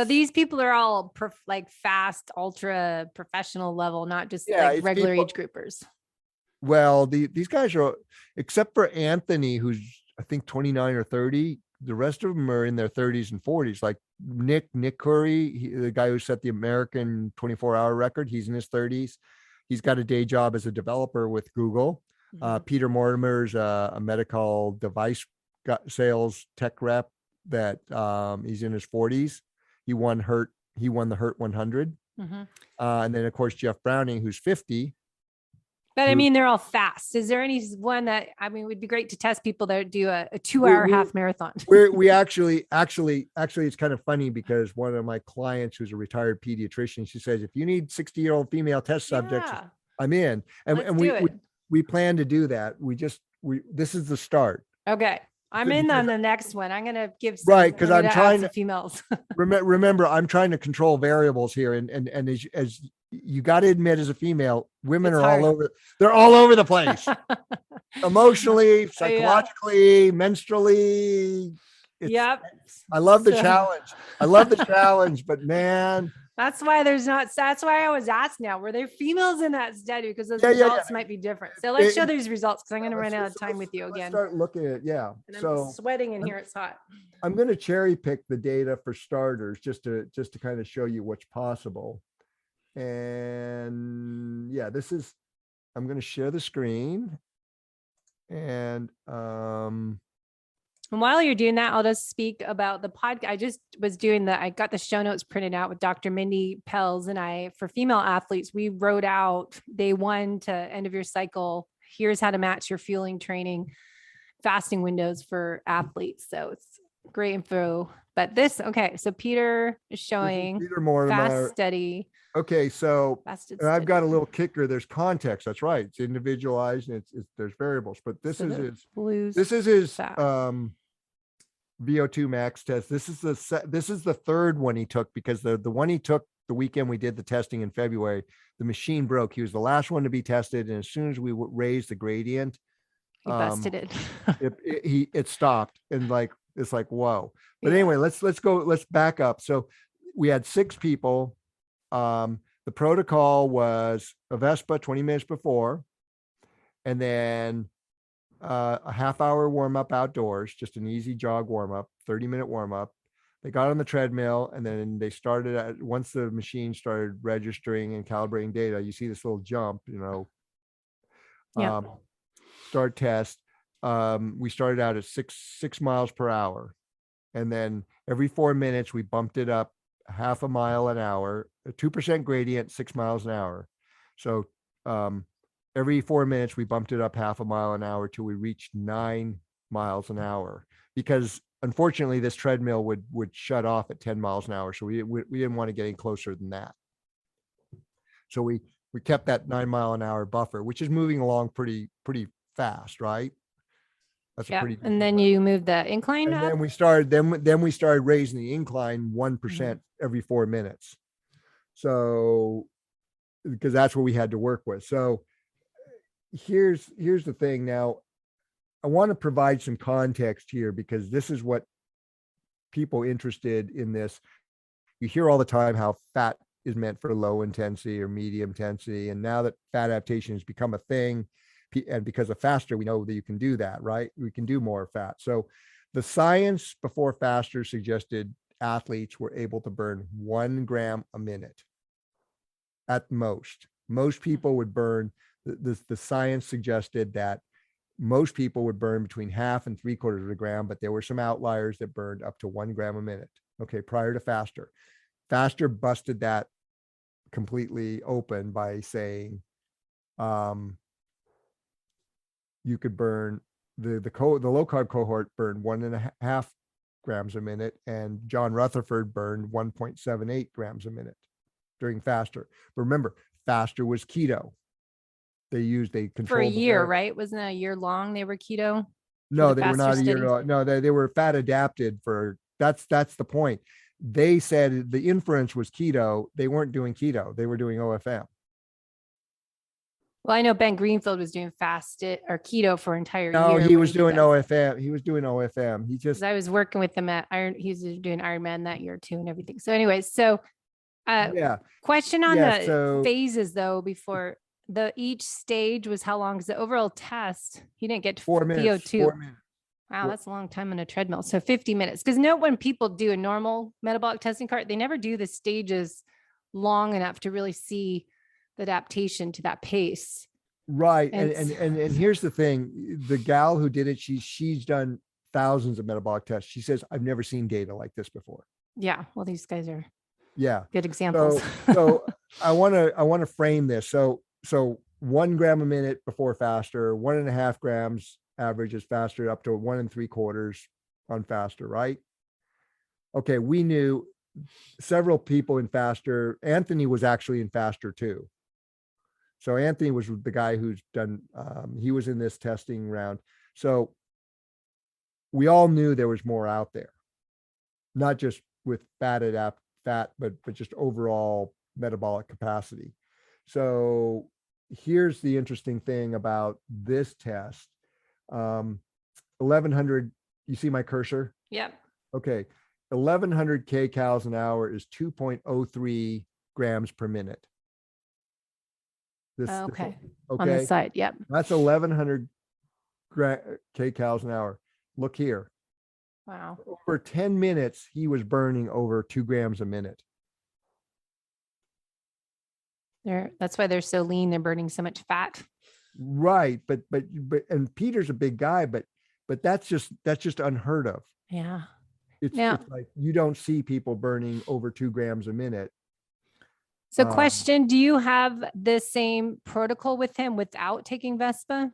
these people are all like fast ultra professional level, not just like regular age groupers. Well, these guys are, except for Anthony, who's I think 29 or 30, the rest of them are in their 30s and 40s. Like Nick Curry, the guy who set the American 24-hour record, he's in his 30s. He's got a day job as a developer with Google. Peter Mortimer's a medical device sales tech rep that he's in his 40s. He won the Hurt 100. And then of course Jeff Browning, who's 50. But I mean, they're all fast. Is there any one that, I mean, it would be great to test people that do a 2-hour half marathon? We actually, it's kind of funny because one of my clients who's a retired pediatrician, she says, if you need 60-year-old female test subjects, I'm in. And we plan to do that. This is the start. Okay. I'm in on the next one. I'm going to give some, right. Cause I'm trying to females. remember, I'm trying to control variables here. And as you got to admit, as a female, women are all over. They're all over the place, emotionally, psychologically, menstrually, Yep. I love the So- challenge. I love the challenge, but man, That's why that's why I was asked now, were there females in that study? Because those Yeah, yeah, results might be different. So let's show these results because I'm going to run out of time with you let's again. start looking at, yeah. And I'm So sweating in here. It's hot. I'm going to cherry pick the data for starters just to kind of show you what's possible. And yeah, I'm going to share the screen. And And while you're doing that, I'll just speak about the podcast. I just was I got the show notes printed out with Dr. Mindy Pels and I for female athletes. We wrote out day 1 to end of your cycle. Here's how to match your fueling training, fasting windows for athletes. So it's great info. But so Peter is showing Peter Mortimer. fast, steady. Okay, so Fasted, and I've got a steady. little kicker. There's context. That's right. It's individualized and there's variables. But this is his fast. VO2 max test. This is the third one he took because the one he took the weekend we did the testing in February, the machine broke. He was the last one to be tested, and as soon as we raised the gradient, He busted it. it stopped, and it's like whoa. But anyway, let's back up. So we had 6 people. The protocol was a Vespa 20 minutes before, and then a half-hour warm-up outdoors, just an easy jog warm-up, 30-minute warm-up. They got on the treadmill, and then they started once the machine started registering and calibrating data, you see this little jump, start test. We started out at 6 miles per hour, and then every 4 minutes we bumped it up half a mile an hour, a 2% gradient, 6 miles an hour. So every 4 minutes we bumped it up half a mile an hour till we reached 9 miles an hour, because unfortunately this treadmill would shut off at 10 miles an hour. So we didn't want to get any closer than that. So we kept that 9 mile an hour buffer, which is moving along pretty fast, right? That's a pretty. And then you move the incline and up. then we started raising the incline 1% every 4 minutes. So because that's what we had to work with. So here's the thing. Now I want to provide some context here, because this is what people interested in this. You hear all the time how fat is meant for low intensity or medium intensity. And now that fat adaptation has become a thing, and because of faster, we know that you can do that, right? We can do more fat. So the science before faster suggested athletes were able to burn 1 gram a minute at most. Most people would burn, the science suggested that most people would burn between half and 3/4 of a gram, but there were some outliers that burned up to 1 gram a minute. Okay, prior to faster. Faster busted that completely open by saying you could burn the low carb cohort burned 1.5 grams a minute, and John Rutherford burned 1.78 grams a minute during faster. But remember, faster was keto. They controlled for a year, right? Wasn't it a year long they were keto? No, they were not a year long. No, they were fat adapted for that's the point. They said the inference was keto. They weren't doing keto. They were doing OFM. Well, I know Ben Greenfield was doing fasted or keto for an entire year. No, he was doing OFM. He was doing OFM. I was working with him at he was doing Ironman that year too and everything. So anyway, question on the phases though, before each stage was how long? Because the overall test, he didn't get to 4 minutes. VO2. 4 minutes. Wow, that's a long time on a treadmill. So 50 minutes. Because note when people do a normal metabolic testing cart, they never do the stages long enough to really see the adaptation to that pace. Right. And here's the thing. The gal who did it, she's done thousands of metabolic tests. She says, I've never seen data like this before. Yeah. Well, these guys are good examples. So I want to frame this. So 1 gram a minute before faster, 1.5 grams average is faster, up to 1 3/4 on faster, right? Okay. We knew several people in faster. Anthony was actually in faster too. So Anthony was the guy who's done, he was in this testing round. So we all knew there was more out there, not just with fat, but just overall metabolic capacity. So here's the interesting thing about this test. 1100, you see my cursor? Yep. Okay. 1100 kcals an hour is 2.03 grams per minute. Okay. Okay. On the side. Yep. That's 1100 kcals an hour. Look here. Wow. For 10 minutes, he was burning over 2 grams a minute. That's why they're so lean. They're burning so much fat. Right. But and Peter's a big guy, but that's just unheard of. Yeah. It's like you don't see people burning over 2 grams a minute. So question, do you have the same protocol with him without taking Vespa?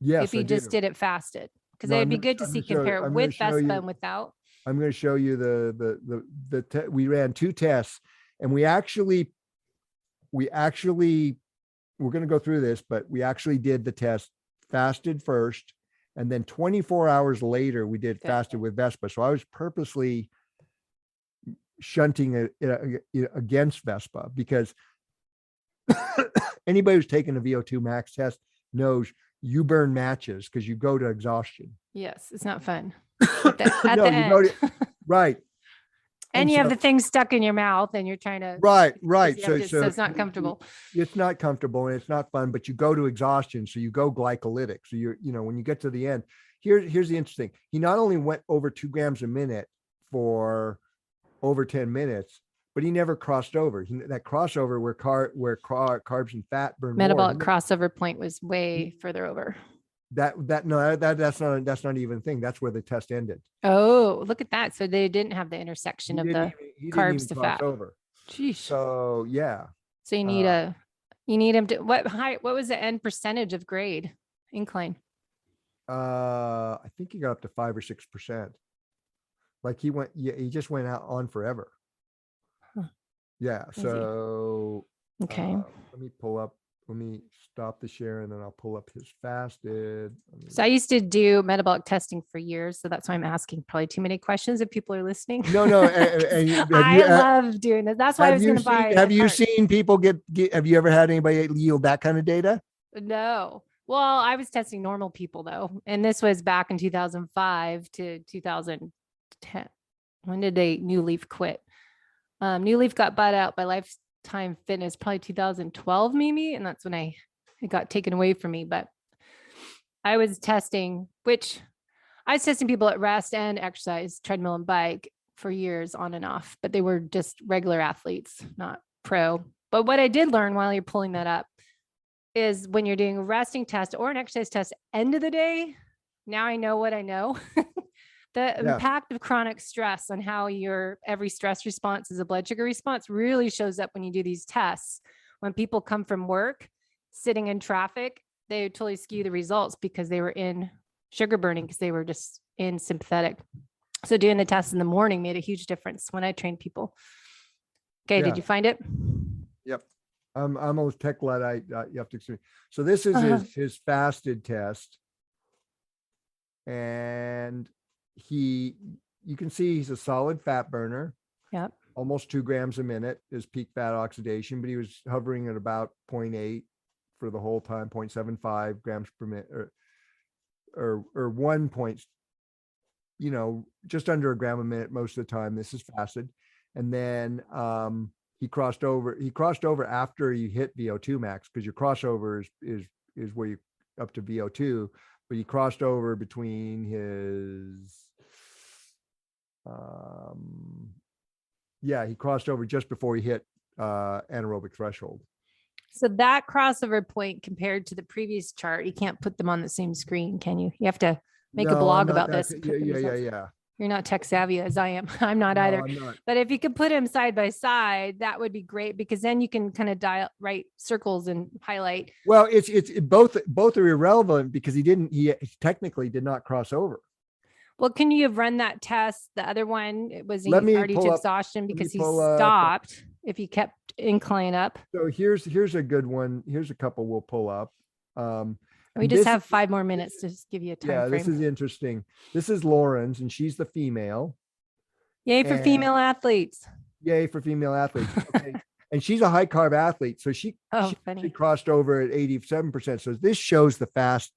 Yes, if he just did it fasted, because it'd be good to see compare with Vespa and without. I'm going to show you we ran 2 tests, and we're going to go through this, but we actually did the test fasted first, and then 24 hours later we did fasted with Vespa. So I was purposely shunting it against Vespa, because anybody who's taken a VO2 max test knows you burn matches because you go to exhaustion. Yes, it's not fun. At the end. Right. And you have the thing stuck in your mouth and you're trying to. Right. So it's not comfortable. It's not comfortable and it's not fun, but you go to exhaustion. So you go glycolytic. So when you get to the end, here's the interesting. He not only went over 2 grams a minute for over 10 minutes, but he never crossed over. That crossover where carbs and fat burn metabolic crossover point was way further over. That's not even a thing. That's where the test ended. Oh, look at that. So they didn't have the intersection of the carbs to fat. Over. Jeez. So yeah. So you need him to what was the end percentage of grade incline? I think he got up to 5 or 6%. Like he just went out on forever. Huh. Yeah. So okay. Let me stop the share and then I'll pull up his fasted. So I used to do metabolic testing for years. So that's why I'm asking probably too many questions if people are listening. No. I love doing this. That's why I was going to buy. Have you seen people have you ever had anybody yield that kind of data? No. Well, I was testing normal people though. And this was back in 2005 to 2010. When did New Leaf quit? New Leaf got bought out by Lifetime Fitness, probably 2012 maybe. And that's when it got taken away from me. But I was testing people at rest and exercise, treadmill and bike for years on and off, but they were just regular athletes, not pro. But what I did learn while you're pulling that up is when you're doing a resting test or an exercise test, end of the day, now I know what I know. The impact of chronic stress on how your every stress response is a blood sugar response really shows up when you do these tests. When people come from work, sitting in traffic, they totally skew the results because they were in sugar burning because they were just in sympathetic. So doing the test in the morning made a huge difference when I trained people. Okay, did you find it? Yep. I'm almost tech led. You have to explain. So this is his fasted test, and you can see he's a solid fat burner. Yep. Almost 2 grams a minute is peak fat oxidation, but he was hovering at about 0.8 for the whole time, 0.75 grams per minute, or 1 point, just under a gram a minute most of the time. This is fasted. And then he crossed over after you hit VO2 max, because your crossover is where you up to VO2, but he crossed over between his he crossed over just before he hit anaerobic threshold. So that crossover point compared to the previous chart, you can't put them on the same screen, can you? You have to make a blog about this. Yeah. You're not tech savvy as I am. I'm not either. I'm not. But if you could put them side by side, that would be great, because then you can kind of write circles and highlight. Well, it's both are irrelevant because he technically did not cross over. Well, can you have run that test? The other one, it was already to exhaustion because he stopped if he kept incline up. So here's a good one. Here's a couple we'll pull up. We just have 5 more minutes to just give you a time frame. This is interesting. This is Lauren's, and she's the female. Yay for female athletes. Yay for female athletes. Okay. And she's a high carb athlete. So she crossed over at 87%. So this shows the fast.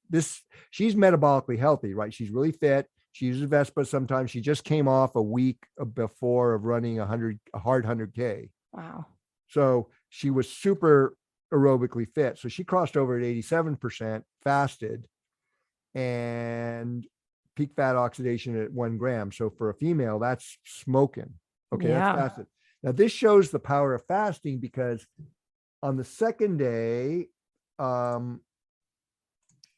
She's metabolically healthy, right? She's really fit. She uses Vespa sometimes. She just came off a week before of running a hard 100K. Wow. So she was super aerobically fit. So she crossed over at 87%, fasted, and peak fat oxidation at 1 gram. So for a female, that's smoking. Okay, Yeah. that's fasted. Now this shows the power of fasting, because on the second day,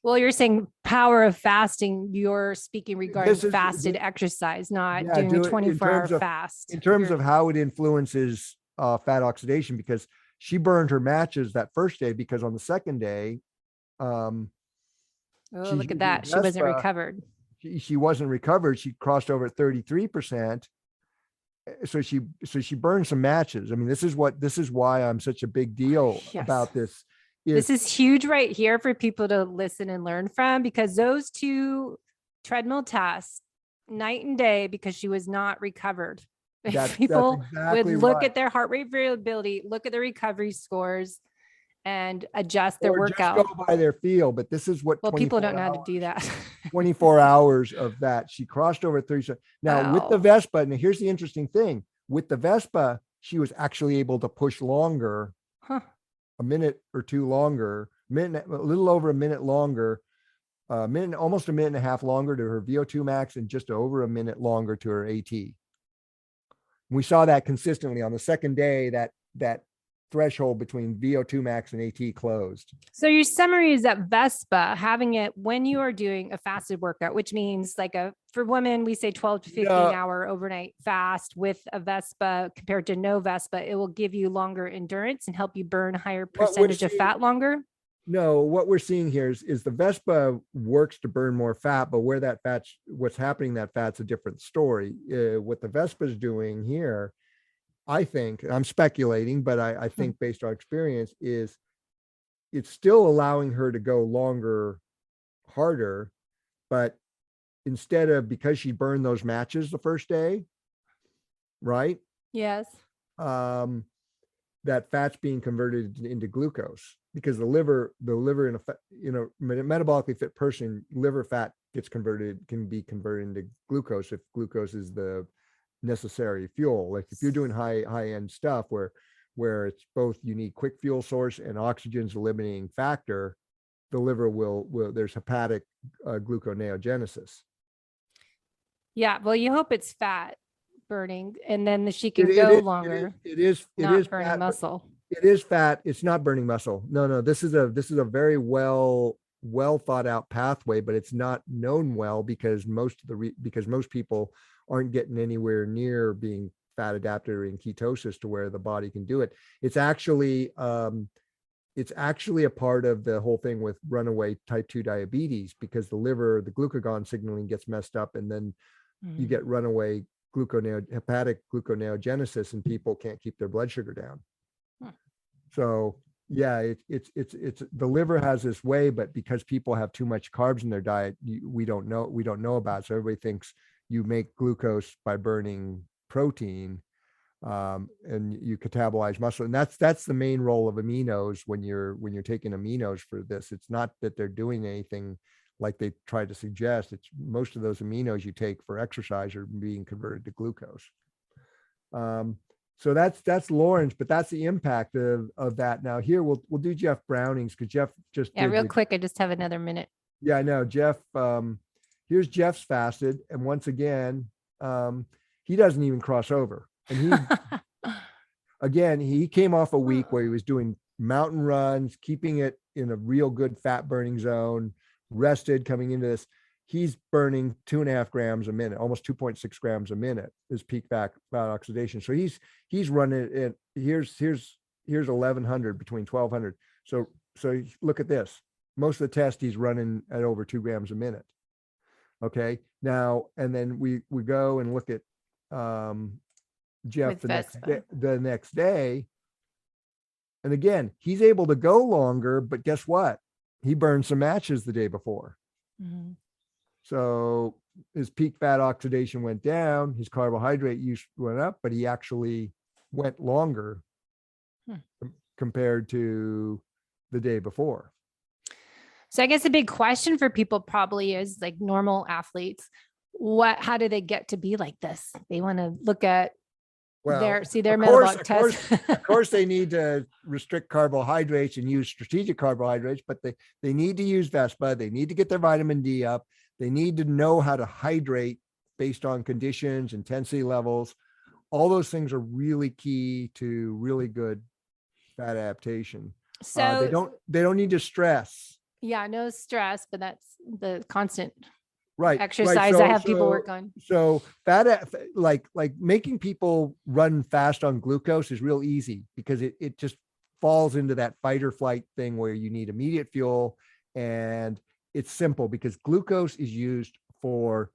well, you're saying power of fasting. You're speaking regarding fasted exercise, not doing a 24-hour fast. In terms of how it influences fat oxidation, because she burned her matches that first day, because on the second day, look at that. She wasn't recovered. She wasn't recovered. She crossed over at 33%. So she burned some matches. I mean, this is why I'm such a big deal about this. This is huge right here for people to listen and learn from, because those 2 treadmill tests, night and day, because she was not recovered. People would look at their heart rate variability, look at the recovery scores, and adjust their workout. Just go by their feel. But this is what people don't know how to do that. 24 hours of that. She crossed over 30. Now with the Vespa, and here's the interesting thing. With the Vespa, she was actually able to push longer, a minute or 2 longer, a little over a minute longer, almost a minute and a half longer to her VO2 max, and just over a minute longer to her AT. We saw that consistently on the second day, that threshold between VO2 max and AT closed. So your summary is that Vespa, having it when you are doing a fasted workout, which means for women, we say 12 to 15 hour overnight fast with a Vespa compared to no Vespa, it will give you longer endurance and help you burn a higher percentage of fat longer. No, what we're seeing here is the Vespa works to burn more fat, but what's happening, that fat's a different story. What the Vespa is doing here, I think, I'm speculating, but I think based on experience, is it's still allowing her to go longer, harder, but instead of, because she burned those matches the first day, right? Yes. That fat's being converted into glucose, because the liver in a metabolically fit person, liver fat can be converted into glucose if glucose is the necessary fuel. Like if you're doing high end stuff where it's both you need quick fuel source and oxygen's the limiting factor, the liver will there's hepatic gluconeogenesis. Yeah, well, you hope it's fat burning, and then she can go longer. It is burning fat, muscle. It is fat. It's not burning muscle. No. This is a very well thought out pathway, but it's not known well, because most people aren't getting anywhere near being fat adapted or in ketosis to where the body can do it. It's actually a part of the whole thing with runaway type 2 diabetes, because the liver, the glucagon signaling gets messed up, and then you get runaway hepatic gluconeogenesis, and people can't keep their blood sugar down. So yeah, it's the liver has this way, but because people have too much carbs in their diet, we don't know about it. So everybody thinks you make glucose by burning protein, and you catabolize muscle, and that's the main role of aminos when you're taking aminos for this. It's not that they're doing anything like they try to suggest. It's most of those aminos you take for exercise are being converted to glucose. So that's Lauren's, but that's the impact of that. Now here we'll do Jeff Browning's, because Jeff just real quick. I just have another minute. Yeah, I know Jeff. Here's Jeff's fasted, and once again, he doesn't even cross over. And he came off a week where he was doing mountain runs, keeping it in a real good fat burning zone, rested coming into this. He's burning 2.5 grams a minute, almost 2.6 grams a minute is peak fat oxidation. So he's running it. Here's 1100, between 1200. So look at this. Most of the test he's running at over 2 grams a minute. Okay. Now, and then we go and look at Jeff the next day. And again, he's able to go longer, but guess what? He burned some matches the day before. Mm-hmm. So his peak fat oxidation went down, his carbohydrate use went up, but he actually went longer compared to the day before. So I guess a big question for people probably is, like normal athletes, how do they get to be like this? They want to look at their of metabolic course, test. of course, they need to restrict carbohydrates and use strategic carbohydrates, but they need to use Vespa. They need to get their vitamin D up. They need to know how to hydrate based on conditions, intensity levels. All those things are really key to really good fat adaptation. So they don't need to stress. Yeah, no stress, but that's the constant Right. exercise I have people work on. So like making people run fast on glucose is real easy because it just falls into that fight or flight thing where you need immediate fuel, and it's simple because glucose is used for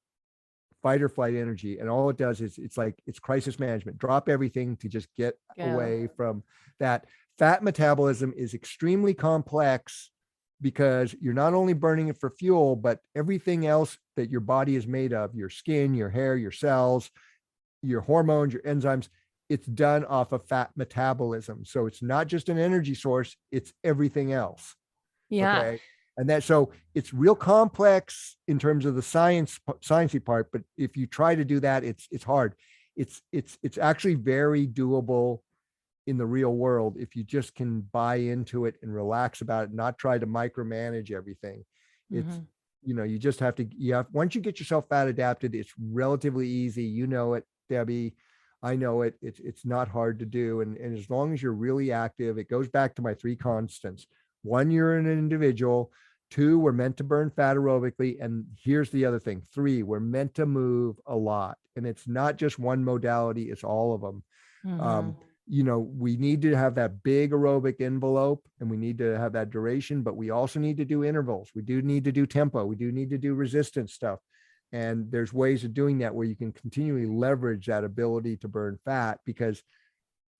fight or flight energy, and all it does is it's crisis management. Drop everything to just get away from that. Fat metabolism is extremely complex because you're not only burning it for fuel, but everything else that your body is made of, your skin, your hair, your cells, your hormones, your enzymes, it's done off of fat metabolism. So it's not just an energy source, it's everything else. Yeah. Okay. And so it's real complex in terms of the sciencey part, but if you try to do that, it's hard. It's actually very doable in the real world if you just can buy into it and relax about it, not try to micromanage everything. It's you just have to once you get yourself fat adapted, it's relatively easy. You know it, Debbie. I know it. It's not hard to do. And as long as you're really active, it goes back to my 3 constants. 1, you're an individual. 2, we're meant to burn fat aerobically. And here's the other thing. 3, we're meant to move a lot. And it's not just one modality, it's all of them. We need to have that big aerobic envelope and we need to have that duration, but we also need to do intervals. We do need to do tempo. We do need to do resistance stuff. And there's ways of doing that where you can continually leverage that ability to burn fat, because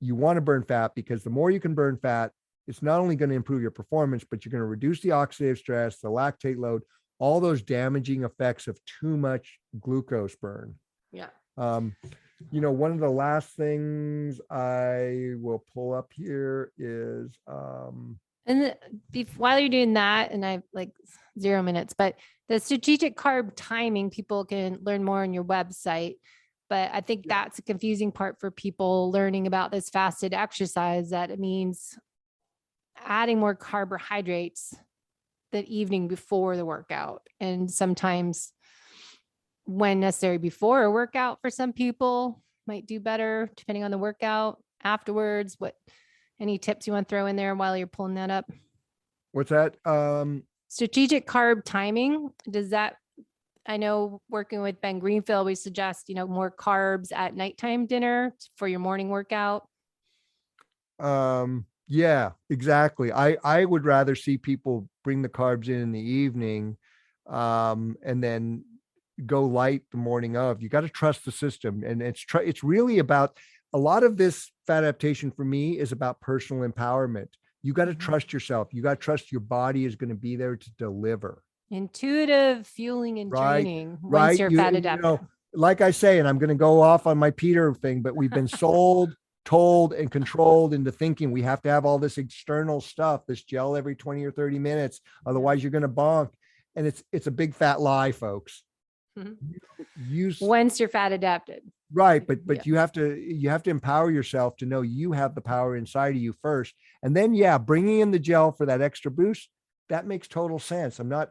you want to burn fat, because the more you can burn fat, it's not only going to improve your performance, but you're going to reduce the oxidative stress, the lactate load, all those damaging effects of too much glucose burn. Yeah. One of the last things I will pull up here is while you're doing that, and I have like 0 minutes, but the strategic carb timing, people can learn more on your website. But I think that's a confusing part for people learning about this fasted exercise, that it means adding more carbohydrates the evening before the workout, and sometimes when necessary before a workout for some people might do better depending on the workout afterwards. Any tips you want to throw in there while you're pulling that up? What's that? Strategic carb timing. I know working with Ben Greenfield, we suggest, more carbs at nighttime dinner for your morning workout. Yeah, exactly. I would rather see people bring the carbs in the evening, and then go light the morning of. You got to trust the system. And it's really about, a lot of this fat adaptation for me is about personal empowerment. You got to trust yourself. You got to trust your body is going to be there to deliver. Intuitive fueling and training once you're fat adapted. Like I say, and I'm going to go off on my Peter thing, but we've been sold, told, and controlled into thinking we have to have all this external stuff, this gel every 20 or 30 minutes. Otherwise you're going to bonk. And it's a big fat lie, folks. Once you're fat adapted. Right. But you have to empower yourself to know you have the power inside of you first. And then, bringing in the gel for that extra boost, that makes total sense. I'm not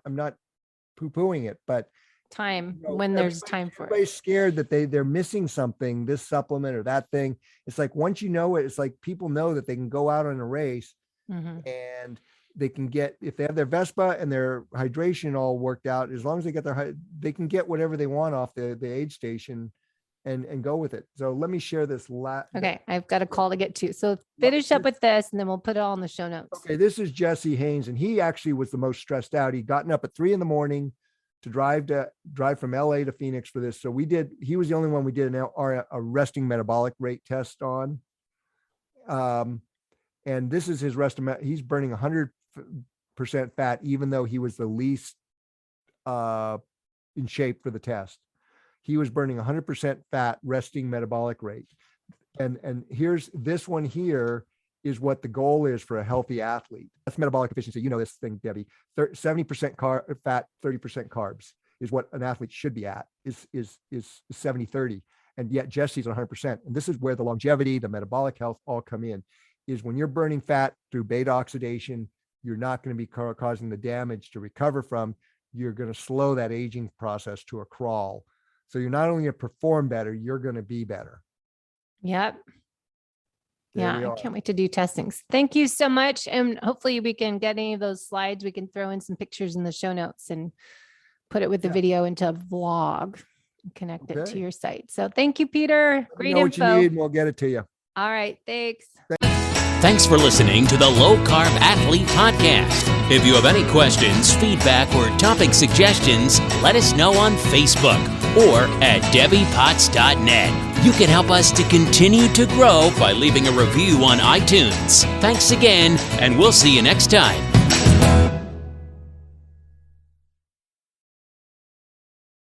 poo-pooing it, but when there's time for it. Everybody's scared that they're missing something, this supplement or that thing. It's like, once you know it, it's like people know that they can go out on a race and they can get, if they have their Vespa and their hydration all worked out, as long as they get they can get whatever they want off the aid station and go with it. So let me share this. Okay. I've got a call to get to. So finish up with this and then we'll put it all in the show notes. Okay. This is Jesse Haynes, and he actually was the most stressed out. He'd gotten up at 3 a.m. to drive from LA to Phoenix for this. So he was the only one we did a resting metabolic rate test on. And this is his he's burning 100% fat, even though he was the least in shape for the test. He was burning 100% fat resting metabolic rate. And here's this one here is what the goal is for a healthy athlete. That's metabolic efficiency. You know this thing, Debbie. 70% fat, 30% carbs. is what an athlete should be at, is 70-30. And yet Jesse's 100%. And this is where the longevity, the metabolic health all come in, is when you're burning fat through beta oxidation, you're not going to be causing the damage to recover from. You're going to slow that aging process to a crawl. So you're not only going to perform better, you're going to be better. Yep. Yeah, I can't wait to do testings. Thank you so much. And hopefully we can get any of those slides. We can throw in some pictures in the show notes and put it with the video into a vlog and connect it to your site. So thank you, Peter. Great info. What you need, and we'll get it to you. All right. Thanks. Thanks for listening to the Low Carb Athlete Podcast. If you have any questions, feedback, or topic suggestions, let us know on Facebook or at debbiepotts.net. You can help us to continue to grow by leaving a review on iTunes. Thanks again, and we'll see you next time.